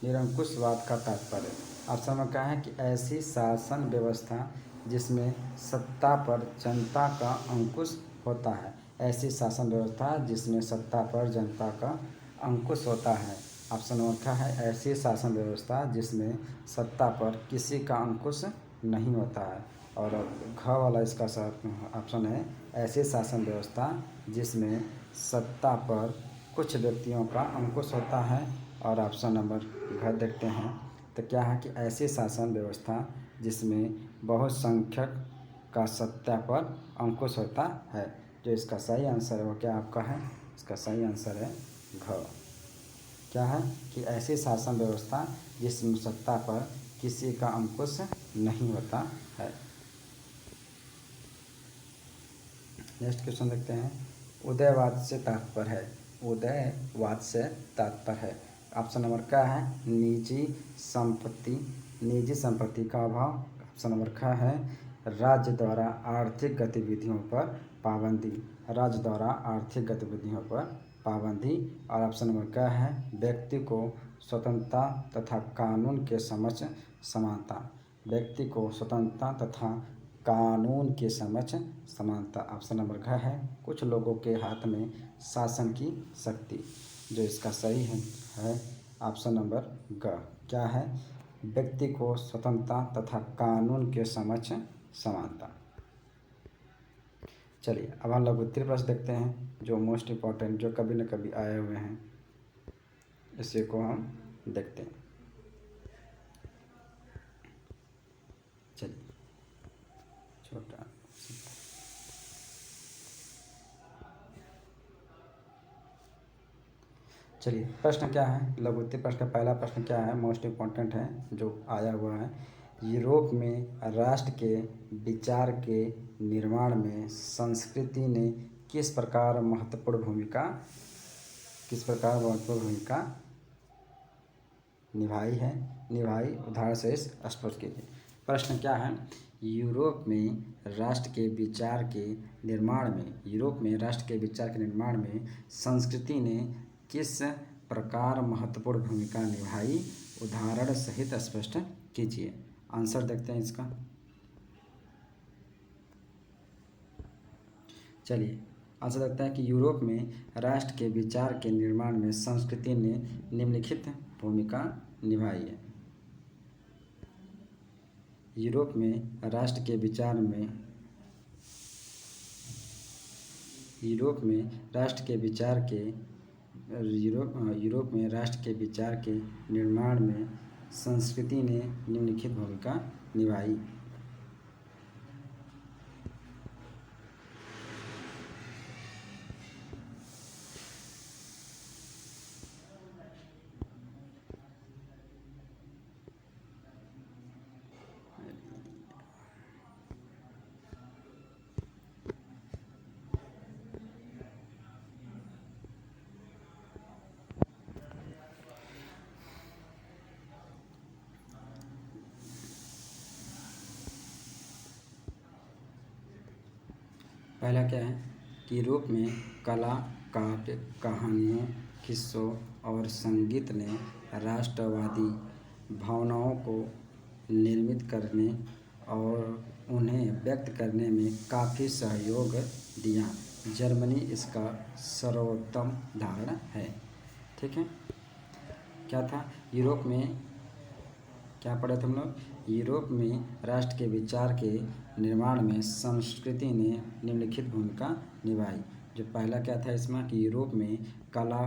निरंकुशवाद का तात्पर्य। ऑप्शन में क्या है कि ऐसी शासन व्यवस्था जिसमें सत्ता पर जनता का अंकुश होता है। ऐसी शासन व्यवस्था जिसमें सत्ता पर जनता का अंकुश होता है। ऑप्शन नंबर क्या है, ऐसी शासन व्यवस्था जिसमें सत्ता पर किसी का अंकुश नहीं होता है। और घ वाला इसका ऑप्शन है, ऐसी शासन व्यवस्था जिसमें सत्ता पर कुछ व्यक्तियों का अंकुश होता है। और ऑप्शन नंबर घ देखते हैं तो क्या है कि ऐसी शासन व्यवस्था जिसमें बहुसंख्यक का सत्ता पर अंकुश होता है। जो इसका सही आंसर है वो क्या आपका है, इसका सही आंसर है घ। क्या है कि ऐसी शासन व्यवस्था जिसमें सत्ता पर किसी का अंकुश नहीं होता है। नेक्स्ट क्वेश्चन देखते हैं। उदयवाद से तात्पर्य है। उदयवाद से तात्पर्य है। ऑप्शन नंबर क्या है, निजी संपत्ति का अभाव। ऑप्शन नंबर क्या है, राज्य द्वारा आर्थिक गतिविधियों पर पाबंदी। राज्य द्वारा आर्थिक गतिविधियों पर पाबंदी। और ऑप्शन नंबर क्या है, व्यक्ति को स्वतंत्रता तथा कानून के समक्ष समानता। व्यक्ति को स्वतंत्रता तथा कानून के समक्ष समानता। ऑप्शन नंबर घ है, कुछ लोगों के हाथ में शासन की शक्ति। जो इसका सही है ऑप्शन नंबर ग। क्या है, व्यक्ति को स्वतंत्रता तथा कानून के समक्ष समानता। चलिए अब हम लोग उत्तरी प्रश्न देखते हैं, जो मोस्ट इम्पॉर्टेंट, जो कभी न कभी आए हुए हैं, इसी को हम देखते हैं। चलिए छोटा चलिए प्रश्न क्या है, लघु उत्तरी प्रश्न का पहला प्रश्न क्या है, मोस्ट इम्पॉर्टेंट है, जो आया हुआ है। यूरोप में राष्ट्र के विचार के निर्माण में संस्कृति ने किस प्रकार महत्वपूर्ण भूमिका निभाई उदाहरण से स्पष्ट कीजिए। प्रश्न क्या है, यूरोप में राष्ट्र के विचार के निर्माण में संस्कृति ने किस प्रकार महत्वपूर्ण भूमिका निभाई, उदाहरण सहित स्पष्ट कीजिए। आंसर देखते हैं इसका। चलिए आंसर देखते हैं कि यूरोप में राष्ट्र के विचार के निर्माण में संस्कृति ने निम्नलिखित भूमिका निभाई है। यूरोप में राष्ट्र के विचार के निर्माण में संस्कृति ने निम्नलिखित भूमिका निभाई। पहला क्या है कि यूरोप में कला, काव्य, कहानियों, किस्सों और संगीत ने राष्ट्रवादी भावनाओं को निर्मित करने और उन्हें व्यक्त करने में काफ़ी सहयोग दिया। जर्मनी इसका सर्वोत्तम उदाहरण है। ठीक है, क्या था, यूरोप में क्या पढ़े थे हम लोग, यूरोप में राष्ट्र के विचार के निर्माण में संस्कृति ने निम्नलिखित भूमिका निभाई। जो पहला क्या था इसमें कि यूरोप में कला,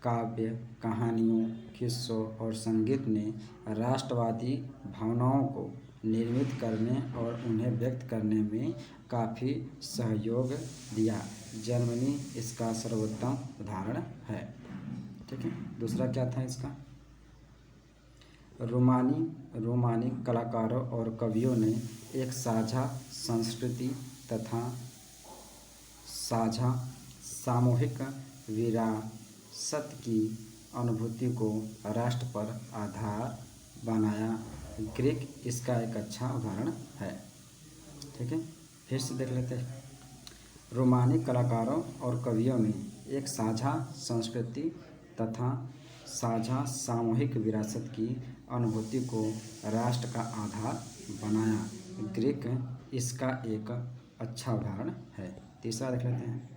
काव्य, कहानियों, किस्सों और संगीत ने राष्ट्रवादी भावनाओं को निर्मित करने और उन्हें व्यक्त करने में काफ़ी सहयोग दिया। जर्मनी इसका सर्वोत्तम उदाहरण है। ठीक है। दूसरा क्या था इसका, रोमानी कलाकारों और कवियों ने एक साझा संस्कृति तथा साझा सामूहिक विरासत की अनुभूति को राष्ट्र पर आधार बनाया। ग्रीक इसका एक अच्छा उदाहरण है। ठीक है, फिर से देख लेते हैं। रोमानी कलाकारों और कवियों ने एक साझा संस्कृति तथा साझा सामूहिक विरासत की अनुभूति को राष्ट्र का आधार बनाया। ग्रीक इसका एक अच्छा उदाहरण है। तीसरा देख लेते हैं।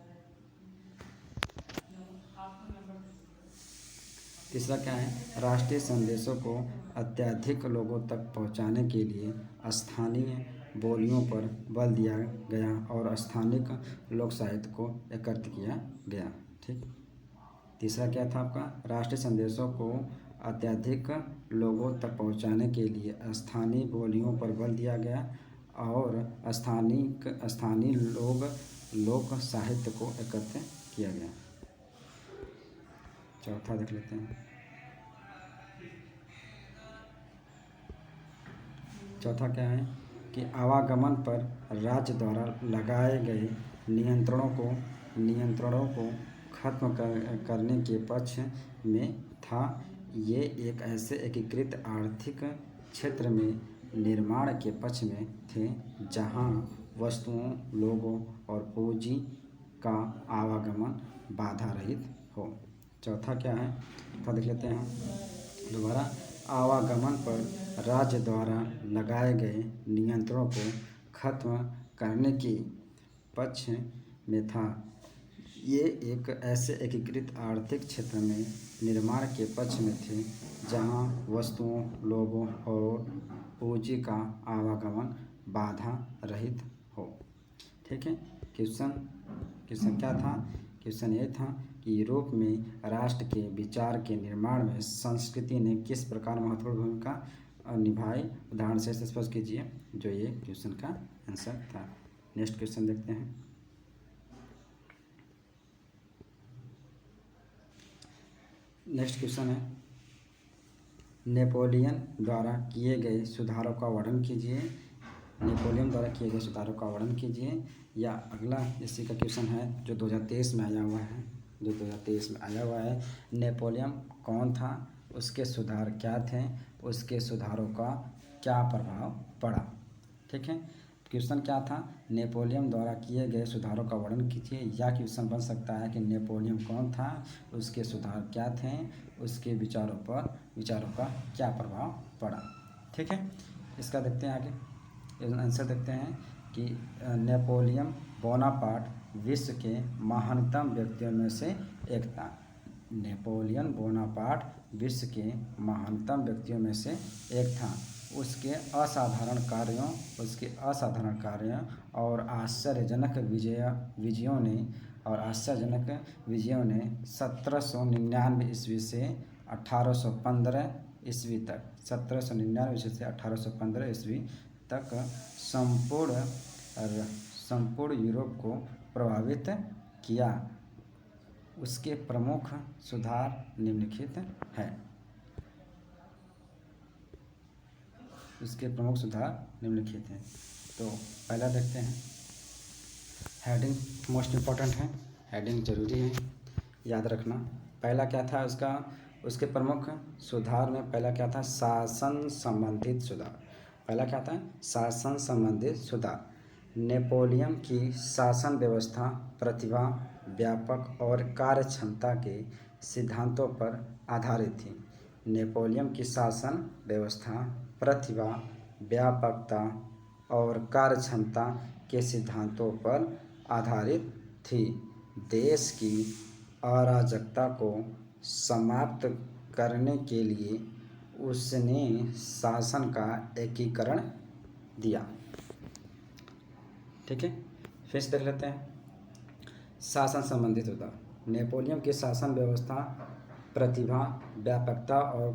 तीसरा क्या है, राष्ट्रीय संदेशों को अत्यधिक लोगों तक पहुंचाने के लिए स्थानीय बोलियों पर बल दिया गया और स्थानिक लोक साहित्य को एकत्र किया गया। ठीक, तीसरा क्या था आपका, राष्ट्रीय संदेशों को अत्यधिक लोगों तक पहुंचाने के लिए स्थानीय बोलियों पर बल दिया गया और स्थानीय लोक साहित्य को एकत्र किया गया। चौथा देख लेते हैं। चौथा क्या है कि आवागमन पर राज्य द्वारा लगाए गए नियंत्रणों को खत्म करने के पक्ष में था। ये एक ऐसे एकीकृत आर्थिक क्षेत्र में निर्माण के पक्ष में थे जहां वस्तुओं, लोगों और पूंजी का आवागमन बाधा रहित हो। चौथा क्या है, चौथा देख लेते हैं दोबारा। आवागमन पर राज्य द्वारा लगाए गए नियंत्रणों को खत्म करने के पक्ष में था। ये एक ऐसे एकीकृत आर्थिक क्षेत्र में निर्माण के पक्ष में थे जहां वस्तुओं, लोगों और पूंजी का आवागमन बाधा रहित हो। ठीक है, क्वेश्चन क्या था, क्वेश्चन ये था कि यूरोप में राष्ट्र के विचार के निर्माण में संस्कृति ने किस प्रकार महत्वपूर्ण भूमिका निभाई, उदाहरण से स्पष्ट कीजिए, जो ये क्वेश्चन का आंसर था। नेक्स्ट क्वेश्चन देखते हैं। नेक्स्ट क्वेश्चन है, नेपोलियन द्वारा किए गए सुधारों का वर्णन कीजिए। नेपोलियन द्वारा किए गए सुधारों का वर्णन कीजिए। या अगला इसी का क्वेश्चन है जो 2023 में आया हुआ है, नेपोलियन कौन था, उसके सुधार क्या थे, उसके सुधारों का क्या प्रभाव पड़ा। ठीक है, क्वेश्चन क्या था, नेपोलियन द्वारा किए गए सुधारों का वर्णन कीजिए। या क्वेश्चन बन सकता है कि नेपोलियन कौन था, उसके सुधार क्या थे, उसके विचारों का क्या प्रभाव पड़ा। ठीक है, इसका देखते हैं आगे आंसर देखते हैं कि नेपोलियन बोनापार्ट विश्व के महानतम व्यक्तियों में से एक था। नेपोलियन बोनापार्ट विश्व के महानतम व्यक्तियों में से एक था। उसके असाधारण कार्यों और आश्चर्यजनक विजयों ने 1799 ईस्वी से 1815 ईस्वी तक 1799 ईस्वी से 1815 ईस्वी तक संपूर्ण यूरोप को प्रभावित किया। उसके प्रमुख सुधार निम्नलिखित हैं। तो पहला देखते हैं, हेडिंग मोस्ट इम्पॉर्टेंट है, हेडिंग जरूरी है, याद रखना। पहला क्या था उसके प्रमुख सुधार में पहला क्या था, शासन संबंधित सुधार। नेपोलियन की शासन व्यवस्था प्रतिभा, व्यापक और कार्यक्षमता के सिद्धांतों पर आधारित थी। नेपोलियन की शासन व्यवस्था प्रतिभा, व्यापकता और कार्यक्षमता के सिद्धांतों पर आधारित थी। देश की अराजकता को समाप्त करने के लिए उसने शासन का एकीकरण दिया। ठीक है, फिर से देख लेते हैं शासन संबंधित सुधार। नेपोलियन की शासन व्यवस्था प्रतिभा, व्यापकता और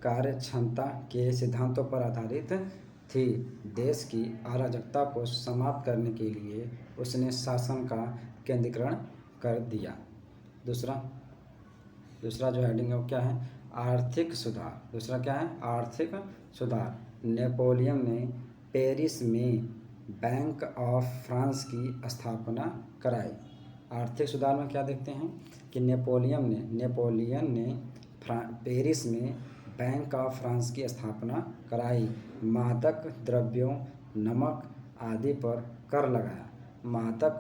कार्यक्षमता के सिद्धांतों पर आधारित थी। देश की अराजकता को समाप्त करने के लिए उसने शासन का केंद्रीकरण कर दिया। दूसरा, दूसरा जो हेडिंग है वो क्या है, आर्थिक सुधार। दूसरा क्या है, आर्थिक सुधार। नेपोलियन ने पेरिस में बैंक ऑफ फ्रांस की स्थापना कराई। आर्थिक सुधार में क्या देखते हैं कि नेपोलियन ने पेरिस में बैंक ऑफ फ्रांस की स्थापना कराई। मादक द्रव्यों, नमक आदि पर कर लगाया। मादक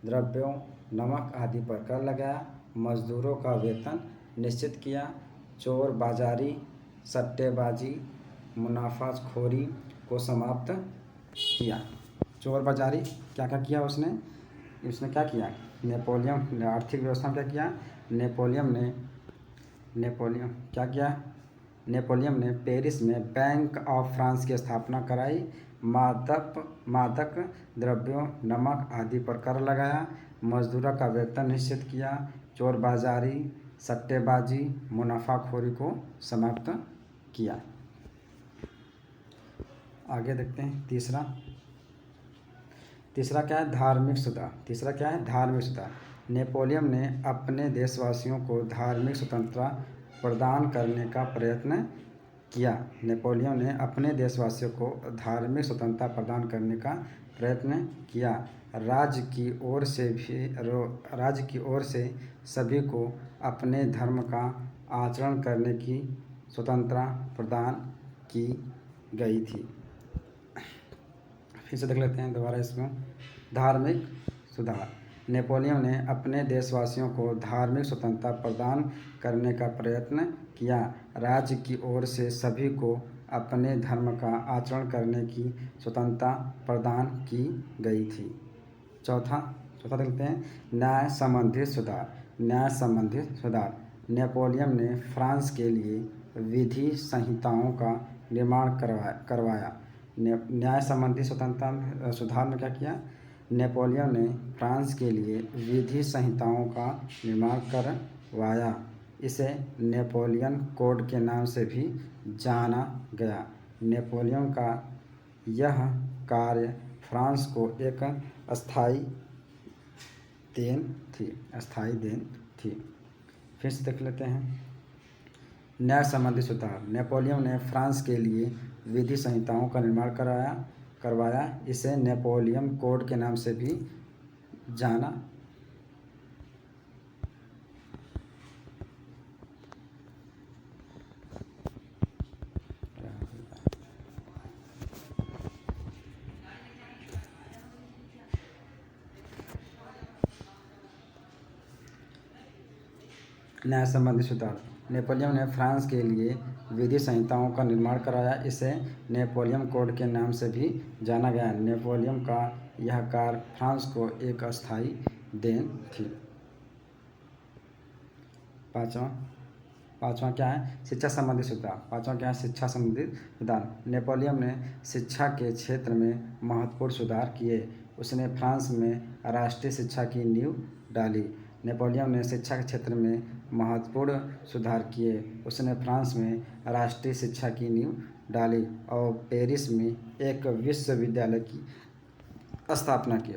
द्रव्यों, नमक आदि पर कर लगाया। मजदूरों का वेतन निश्चित किया। चोर बाजारी, सट्टेबाजी, मुनाफाखोरी को समाप्त किया। चोर बाजारी क्या क्या किया उसने क्या किया, नेपोलियन ने आर्थिक व्यवस्था में क्या किया, नेपोलियन ने पेरिस में बैंक ऑफ फ्रांस की स्थापना कराई। मादक द्रव्यों, नमक आदि पर कर लगाया। मजदूरों का वेतन निश्चित किया। चोर बाजारी, सट्टेबाजी, मुनाफाखोरी को समाप्त किया। आगे देखते हैं तीसरा क्या है, धार्मिक सुधार। नेपोलियन ने अपने देशवासियों को धार्मिक स्वतंत्रता प्रदान करने का प्रयत्न किया। नेपोलियन ने अपने देशवासियों को धार्मिक स्वतंत्रता प्रदान करने का प्रयत्न किया। राज्य की ओर से सभी को अपने धर्म का आचरण करने की स्वतंत्रता प्रदान की गई थी। फिर से देख लेते हैं दोबारा इसमें, धार्मिक सुधार। नेपोलियन ने अपने देशवासियों को धार्मिक स्वतंत्रता प्रदान करने का प्रयत्न किया। राज्य की ओर से सभी को अपने धर्म का आचरण करने की स्वतंत्रता प्रदान की गई थी। चौथा देखते हैं, न्याय संबंधित सुधार। नेपोलियन ने फ्रांस के लिए विधि संहिताओं का निर्माण करवाया। न्याय संबंधी स्वतंत्रता सुधार में क्या किया, नेपोलियन ने फ्रांस के लिए विधि संहिताओं का निर्माण करवाया। इसे नेपोलियन कोड के नाम से भी जाना गया। नेपोलियन का यह कार्य फ्रांस को एक अस्थायी देन थी। फिर से देख लेते हैं, न्याय संबंधी सुधार। नेपोलियन ने फ्रांस के लिए विधि संहिताओं का निर्माण करवाया। इसे नेपोलियन कोड के नाम से भी जाना न्याय संबंधी सुधार। नेपोलियन ने फ्रांस के लिए विधि संहिताओं का निर्माण कराया। इसे नेपोलियन कोड के नाम से भी जाना गया। नेपोलियन का यह कार्य फ्रांस को एक अस्थायी देन थी। पाँचवा क्या है, शिक्षा संबंधी सुधार। नेपोलियन ने शिक्षा के क्षेत्र में महत्वपूर्ण सुधार किए। उसने फ्रांस में राष्ट्रीय शिक्षा की नींव डाली। नेपोलियन ने शिक्षा के क्षेत्र में महत्वपूर्ण सुधार किए। उसने फ्रांस में राष्ट्रीय शिक्षा की नींव डाली और पेरिस में एक विश्वविद्यालय की स्थापना की।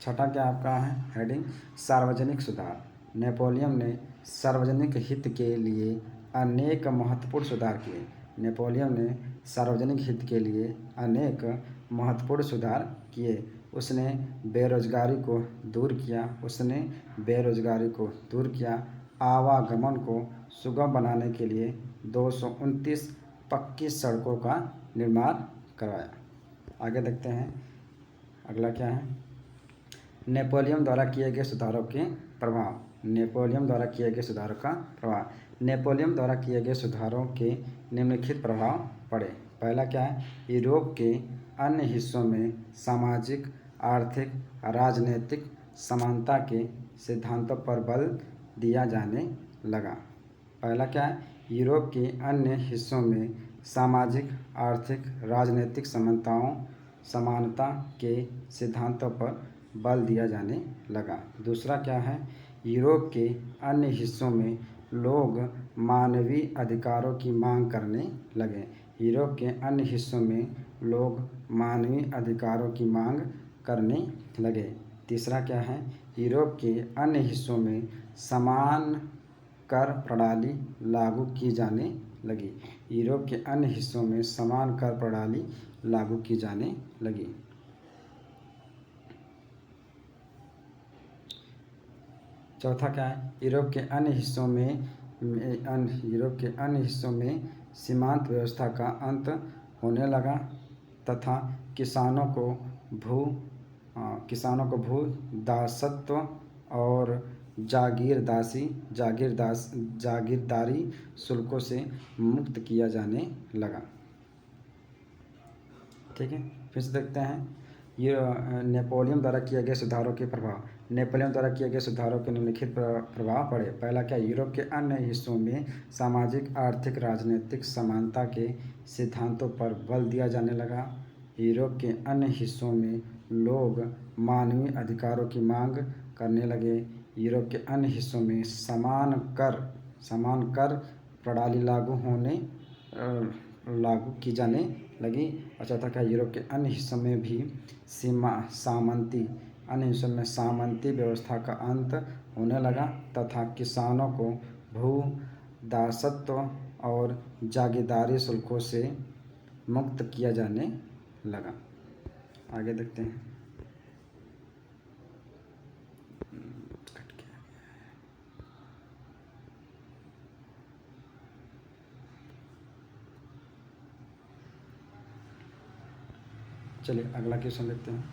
छठा क्या आपका है हेडिंग, सार्वजनिक सुधार। नेपोलियन ने सार्वजनिक हित के लिए अनेक महत्वपूर्ण सुधार किए। नेपोलियन ने सार्वजनिक हित के लिए अनेक महत्वपूर्ण सुधार किए। उसने बेरोजगारी को दूर किया। आवागमन को सुगम बनाने के लिए 229 पक्की सड़कों का निर्माण करवाया। आगे देखते हैं, अगला क्या है, नेपोलियन द्वारा किए गए सुधारों के प्रभाव। नेपोलियन द्वारा किए गए सुधारों के निम्नलिखित प्रभाव पड़े। पहला क्या है, यूरोप के अन्य हिस्सों में सामाजिक, आर्थिक, राजनीतिक समानता के सिद्धांतों पर बल दिया जाने लगा। पहला क्या है, यूरोप के अन्य हिस्सों में सामाजिक, आर्थिक, राजनीतिक समानता के सिद्धांतों पर बल दिया जाने लगा। दूसरा क्या है, यूरोप के अन्य हिस्सों में लोग मानवीय अधिकारों की मांग करने लगे। यूरोप के अन्य हिस्सों में लोग मानवीय अधिकारों की मांग करने लगे। तीसरा क्या है, यूरोप के अन्य हिस्सों में समान कर प्रणाली लागू की जाने लगी। यूरोप के अन्य हिस्सों में समान कर प्रणाली लागू की जाने लगी। चौथा क्या है, यूरोप के अन्य हिस्सों में सीमांत व्यवस्था का अंत होने लगा तथा किसानों को भू दासत्व और जागीरदारी शुल्कों से मुक्त किया जाने लगा। ठीक है, फिर से देखते हैं ये नेपोलियन द्वारा किए गए सुधारों के प्रभाव। नेपोलियन द्वारा किए गए सुधारों के निम्नलिखित प्रभाव पड़े। पहला क्या, यूरोप के अन्य हिस्सों में सामाजिक आर्थिक राजनीतिक समानता के सिद्धांतों पर बल दिया जाने लगा। यूरोप के अन्य हिस्सों में लोग मानवीय अधिकारों की मांग करने लगे। यूरोप के अन्य हिस्सों में समान कर प्रणाली लागू की जाने लगी। और चौथा क्या, यूरोप के अन्य हिस्सों में भी सामंती व्यवस्था का अंत होने लगा तथा किसानों को भू दासत्व और जागीरदारी शुल्कों से मुक्त किया जाने लगा। आगे देखते हैं। चलिए अगला क्वेश्चन देखते हैं।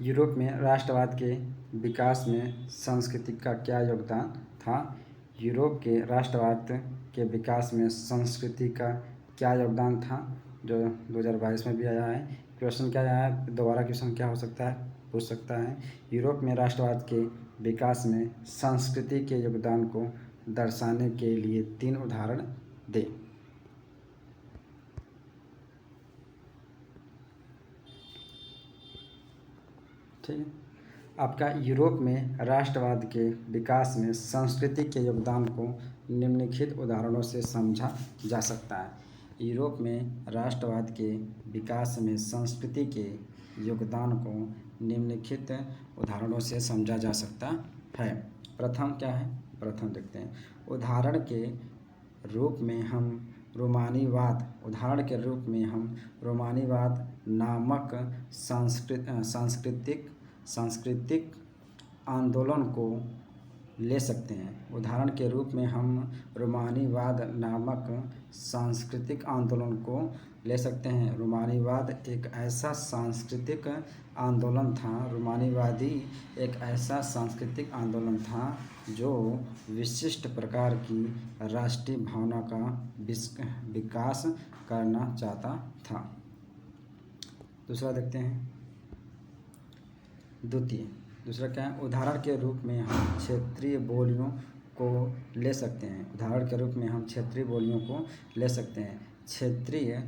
यूरोप में राष्ट्रवाद के विकास में संस्कृति का क्या योगदान था? यूरोप के राष्ट्रवाद के विकास में संस्कृति का क्या योगदान था, जो 2022 में भी आया है। क्वेश्चन क्या आया है, दोबारा क्वेश्चन क्या हो सकता है, पूछ सकता है। यूरोप में राष्ट्रवाद के विकास में संस्कृति के योगदान को दर्शाने के लिए 3 उदाहरण दें। ठीक है, आपका यूरोप में राष्ट्रवाद के विकास में संस्कृति के योगदान को निम्नलिखित उदाहरणों से समझा जा सकता है। यूरोप में राष्ट्रवाद के विकास में संस्कृति के योगदान को निम्नलिखित उदाहरणों से समझा जा सकता है। प्रथम क्या है, प्रथम देखते हैं। उदाहरण के रूप में हम रोमानीवाद नामक सांस्कृतिक आंदोलन को ले सकते हैं। उदाहरण के रूप में हम रोमानीवाद नामक सांस्कृतिक आंदोलन को ले सकते हैं। रोमानीवाद एक ऐसा सांस्कृतिक आंदोलन था जो विशिष्ट प्रकार की राष्ट्रीय भावना का विकास करना चाहता था। दूसरा देखते हैं। दूसरा क्या है, उदाहरण के रूप में हम क्षेत्रीय बोलियों को ले सकते हैं। उदाहरण के रूप में हम क्षेत्रीय बोलियों को ले सकते हैं। क्षेत्रीय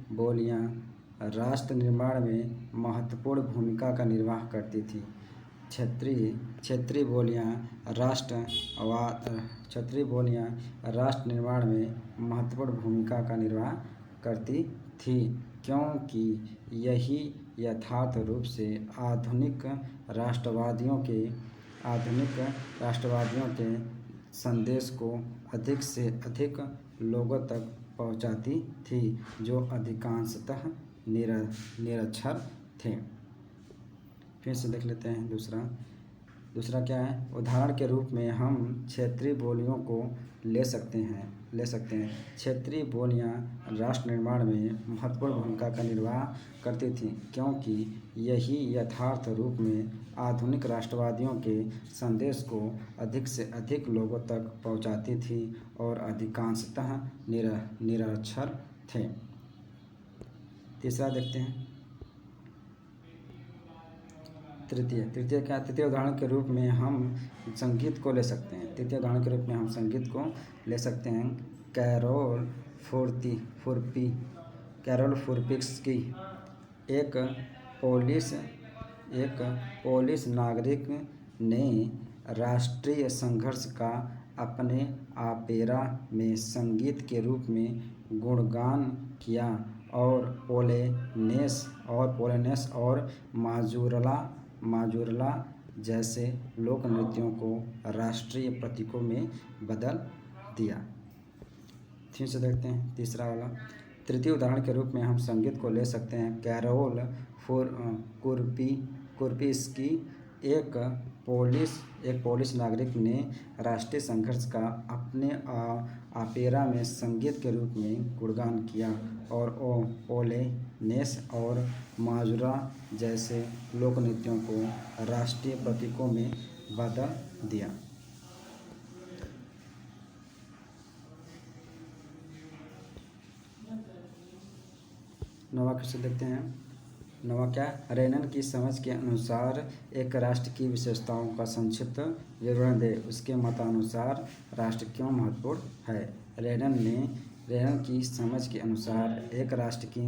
बोलियां राष्ट्र निर्माण में महत्वपूर्ण भूमिका का निर्वाह करती थी। क्षेत्रीय बोलियां राष्ट्र निर्माण में महत्वपूर्ण भूमिका का निर्वाह करती थी, क्योंकि यही यथार्थ रूप से आधुनिक राष्ट्रवादियों के संदेश को अधिक से अधिक लोगों तक पहुंचाती थी, जो अधिकांशतः निरक्षर थे। फिर से देख लेते हैं दूसरा क्या है, उदाहरण के रूप में हम क्षेत्रीय बोलियों को ले सकते हैं। क्षेत्रीय बोलियां राष्ट्र निर्माण में महत्वपूर्ण भूमिका का निर्वाह करती थीं, क्योंकि यही यथार्थ रूप में आधुनिक राष्ट्रवादियों के संदेश को अधिक से अधिक लोगों तक पहुंचाती थी और अधिकांशतः निरक्षर थे। तीसरा देखते हैं। तृतीय उदाहरण के रूप में हम संगीत को ले सकते हैं। कैरोल फुर्पिक्सकी एक पोलिश नागरिक ने राष्ट्रीय संघर्ष का अपने ऑपेरा में संगीत के रूप में गुणगान किया और पोलेनेस और माजुरला जैसे लोक नृत्यों को राष्ट्रीय प्रतीकों में बदल दिया। फिर से देखते हैं तीसरा वाला। तृतीय उदाहरण के रूप में हम संगीत को ले सकते हैं। कैरोल कुर्पिस्की एक पोलिश नागरिक ने राष्ट्रीय संघर्ष का अपने ऑपेरा में संगीत के रूप में गुणगान किया और पोलेनेस और माजुरा जैसे लोक नृत्यों को राष्ट्रीय प्रतीकों में बदल दिया। नवा क्वेश्चन देखते हैं। नवा क्या? रेनन की समझ के अनुसार एक राष्ट्र की विशेषताओं का संक्षिप्त विवरण दे। उसके मतानुसार राष्ट्र क्यों महत्वपूर्ण है? रेनन की समझ के अनुसार एक राष्ट्र की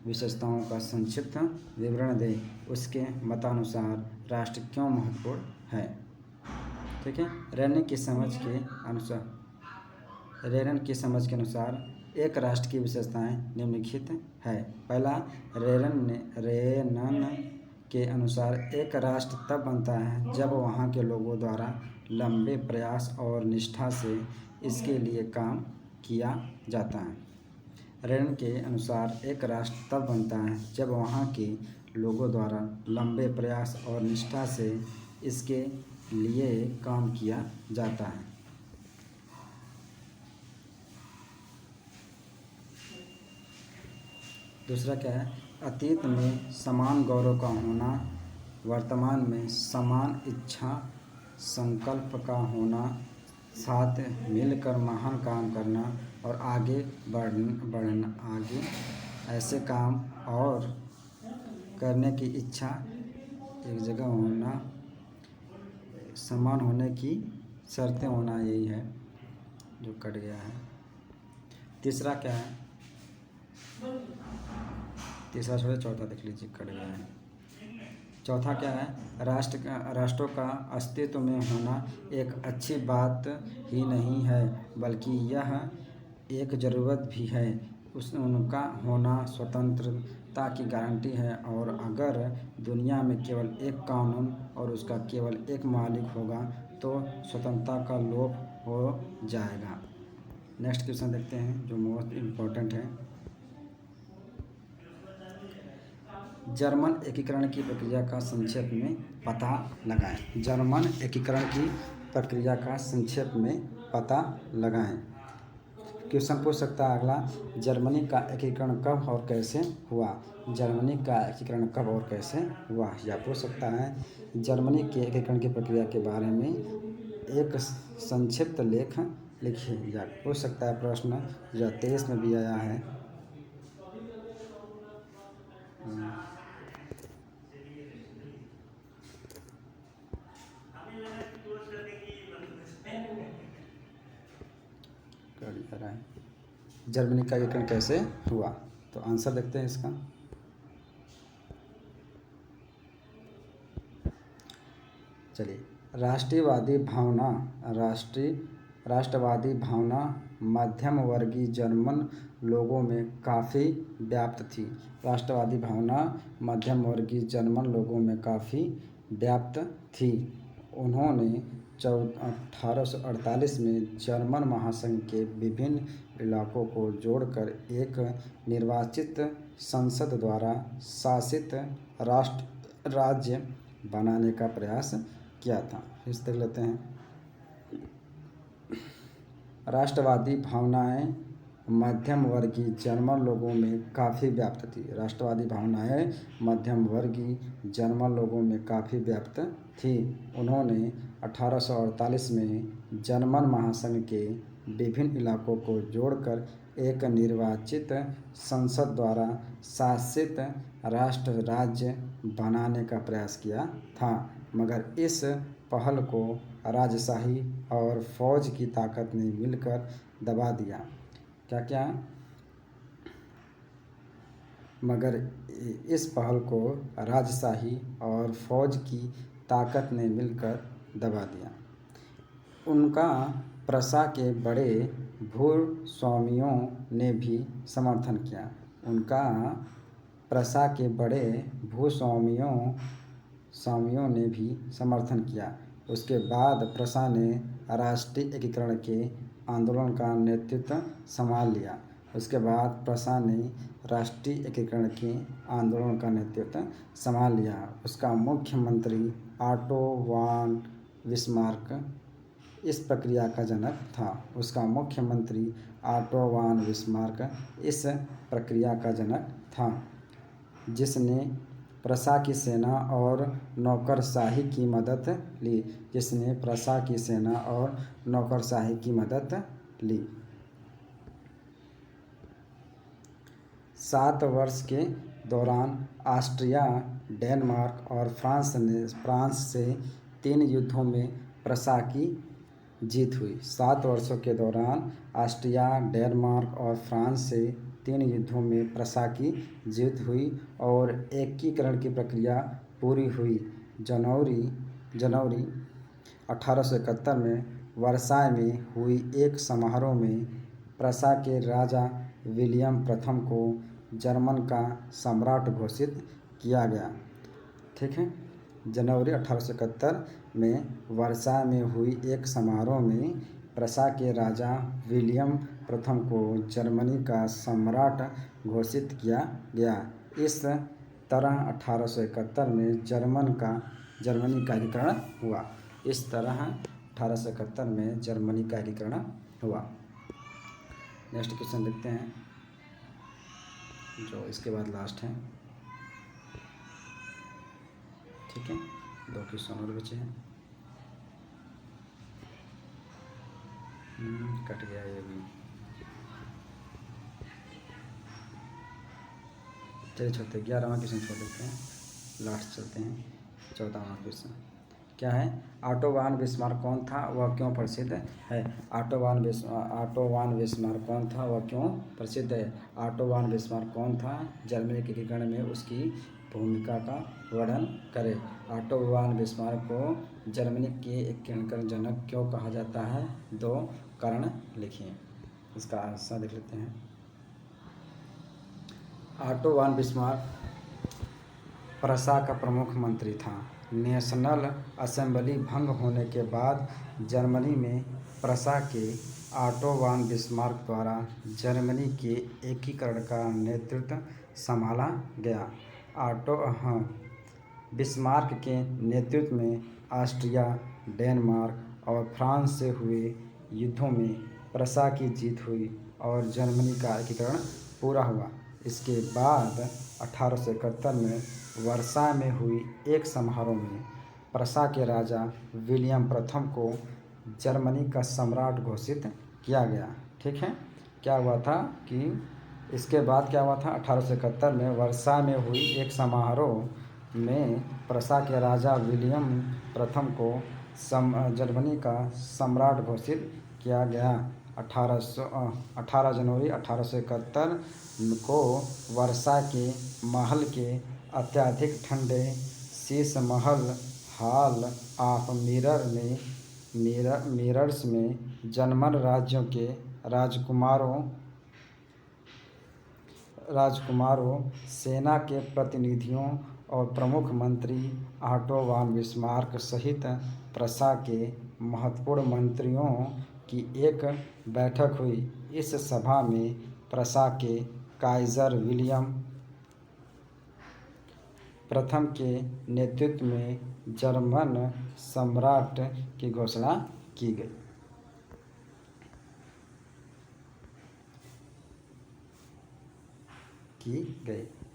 विशेषताओं का संक्षिप्त विवरण दे। उसके मतानुसार राष्ट्र क्यों महत्वपूर्ण है? ठीक है। रेनन की समझ के अनुसार एक राष्ट्र की विशेषताएं निम्नलिखित है। पहला, रेनन के अनुसार एक राष्ट्र तब बनता है जब वहाँ के लोगों द्वारा लंबे प्रयास और निष्ठा से इसके लिए काम किया जाता है। रेनन के अनुसार एक राष्ट्र तब बनता है जब वहाँ के लोगों द्वारा लंबे प्रयास और निष्ठा से इसके लिए काम किया जाता है। दूसरा क्या है? अतीत में समान गौरव का होना, वर्तमान में समान इच्छा संकल्प का होना, साथ मिलकर महान काम करना और आगे बढ़ना ऐसे काम और करने की इच्छा एक जगह होना, समान होने की शर्तें होना, यही है जो कट गया है। तीसरा क्या है? तीसरा छोड़े चौथा देख लीजिए, कट गया है। चौथा क्या है? राष्ट्रों का अस्तित्व में होना एक अच्छी बात ही नहीं है बल्कि यह एक ज़रूरत भी है। उनका होना स्वतंत्रता की गारंटी है और अगर दुनिया में केवल एक कानून और उसका केवल एक मालिक होगा तो स्वतंत्रता का लोप हो जाएगा। नेक्स्ट क्वेश्चन देखते हैं जो मोस्ट इम्पोर्टेंट है। जर्मन एकीकरण की प्रक्रिया का संक्षेप में पता लगाएं। जर्मन एकीकरण की प्रक्रिया का संक्षेप में पता लगाएं। क्वेश्चन पूछ सकता है अगला, जर्मनी का एकीकरण कब और कैसे हुआ? जर्मनी का एकीकरण कब और कैसे हुआ या पूछ सकता है जर्मनी के एकीकरण की प्रक्रिया के बारे में एक संक्षिप्त लेख लिखिए। या पूछ सकता है प्रश्न 2023 में भी आया है। जर्मनी का एकीकरण कैसे हुआ? तो आंसर देखते हैं इसका। चलिए, राष्ट्रवादी भावना मध्यम वर्गीय जर्मन लोगों में काफ़ी व्याप्त थी। राष्ट्रवादी भावना मध्यम वर्गीय जर्मन लोगों में काफ़ी व्याप्त थी। उन्होंने 1848 में जर्मन महासंघ के विभिन्न इलाकों को जोड़कर एक निर्वाचित संसद द्वारा शासित राज्य बनाने का प्रयास किया था। इस देख लेते हैं। राष्ट्रवादी भावनाएं मध्यम वर्गीय जर्मन लोगों में काफ़ी व्याप्त थी। राष्ट्रवादी भावनाएं मध्यम वर्गीय जर्मन लोगों में काफ़ी व्याप्त थी। उन्होंने 1848 में जर्मन महासंघ के विभिन्न इलाकों को जोड़कर एक निर्वाचित संसद द्वारा शासित राज्य बनाने का प्रयास किया था, मगर इस पहल को राजशाही और फौज की ताकत ने मिलकर दबा दिया। क्या? मगर इस पहल को राजशाही और फौज की ताकत ने मिलकर दबा दिया। उनका प्रशा के बड़े भूस्वामियों ने भी समर्थन किया। उनका प्रशा के बड़े भूस्वामियों ने भी समर्थन किया। उसके बाद प्रशा ने राष्ट्रीय एकीकरण के आंदोलन का नेतृत्व संभाल लिया। उसके बाद प्रशा ने राष्ट्रीय एकीकरण के आंदोलन का नेतृत्व संभाल लिया। उसका मुख्यमंत्री ऑटो वॉन बिस्मार्क इस प्रक्रिया का जनक था। उसका मुख्यमंत्री ऑटो वॉन बिस्मार्क इस प्रक्रिया का जनक था, जिसने प्रशा की सेना और नौकरशाही की मदद ली। 7 वर्ष के दौरान ऑस्ट्रिया, डेनमार्क और फ्रांस से 3 युद्धों में प्रशा की जीत हुई। 7 वर्षों के दौरान ऑस्ट्रिया, डेनमार्क और फ्रांस से 3 युद्धों में प्रशा की जीत हुई और एकीकरण की प्रक्रिया पूरी हुई। जनवरी 1871 में वर्साय में हुई एक समारोह में प्रशा के राजा विलियम प्रथम को जर्मन का सम्राट घोषित किया गया। ठीक है, जनवरी 1871 में वर्साय में हुई एक समारोह में प्रशा के राजा विलियम प्रथम को जर्मनी का सम्राट घोषित किया गया। इस तरह 1871 में जर्मनी का एकीकरण हुआ। नेक्स्ट क्वेश्चन देखते हैं, जो इसके बाद लास्ट है। ठीक है, 2 क्वेश्चन और बचे हैं। कट गया ये भी। चलिए छोड़ते 11वां क्वेश्चन छोड़ देते हैं, लास्ट चलते हैं। 14वां क्वेश्चन क्या है? ऑटो वॉन बिस्मार्क कौन था, वह क्यों प्रसिद्ध है? ऑटो वॉन बिस्मार्क कौन था, वह क्यों प्रसिद्ध है? ऑटो वॉन बिस्मार्क कौन था? जर्मनी के एकीकरण में उसकी भूमिका का वर्णन करें। ऑटो वॉन बिस्मार्क को जर्मनी के एकीकरण का जनक क्यों कहा जाता है? 2 कारण लिखिए। इसका आंसर देख लेते हैं। ऑटो वॉन बिस्मार्क प्रशा का प्रमुख मंत्री था। नेशनल असेंबली भंग होने के बाद जर्मनी में प्रशा के ऑटो वॉन बिस्मार्क द्वारा जर्मनी के एकीकरण का नेतृत्व संभाला गया। बिस्मार्क के नेतृत्व में ऑस्ट्रिया, डेनमार्क और फ्रांस से हुए युद्धों में प्रशा की जीत हुई और जर्मनी का एकीकरण पूरा हुआ। इसके बाद 1871 में वर्साय में हुई एक समारोह में प्रशा के राजा विलियम प्रथम को जर्मनी का सम्राट घोषित किया गया। ठीक है, क्या हुआ था कि इसके बाद क्या हुआ था? 1871 में वर्साय में हुई एक समारोह में प्रशा के राजा विलियम प्रथम को जर्मनी का सम्राट घोषित किया गया। 18 जनवरी 1871 को वर्साय के महल के अत्यधिक ठंडे Sheesh Mahal hall of mirrors में जर्मन राज्यों के राजकुमारों, सेना के प्रतिनिधियों और प्रमुख मंत्री ऑटो वॉन बिस्मार्क सहित प्रशा के महत्वपूर्ण मंत्रियों की एक बैठक हुई। इस सभा में प्रशा के काइज़र विलियम प्रथम के नेतृत्व में जर्मन सम्राट की घोषणा की गई।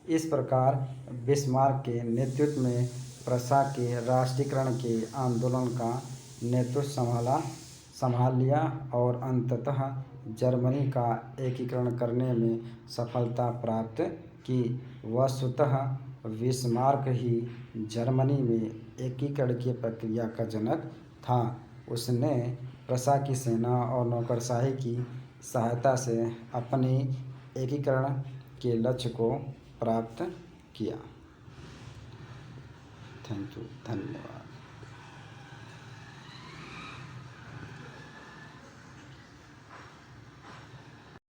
इस प्रकार बिस्मार्क के नेतृत्व में प्रशा के राष्ट्रीयकरण के आंदोलन का नेतृत्व संभाल लिया और अंततः जर्मनी का एकीकरण करने में सफलता प्राप्त की। वस्तुतः बिस्मार्क ही जर्मनी में एकीकरण की प्रक्रिया का जनक था। उसने प्रशा की सेना और नौकरशाही की सहायता से अपने एकीकरण के लक्ष्य को प्राप्त किया। थैंक यू, धन्यवाद।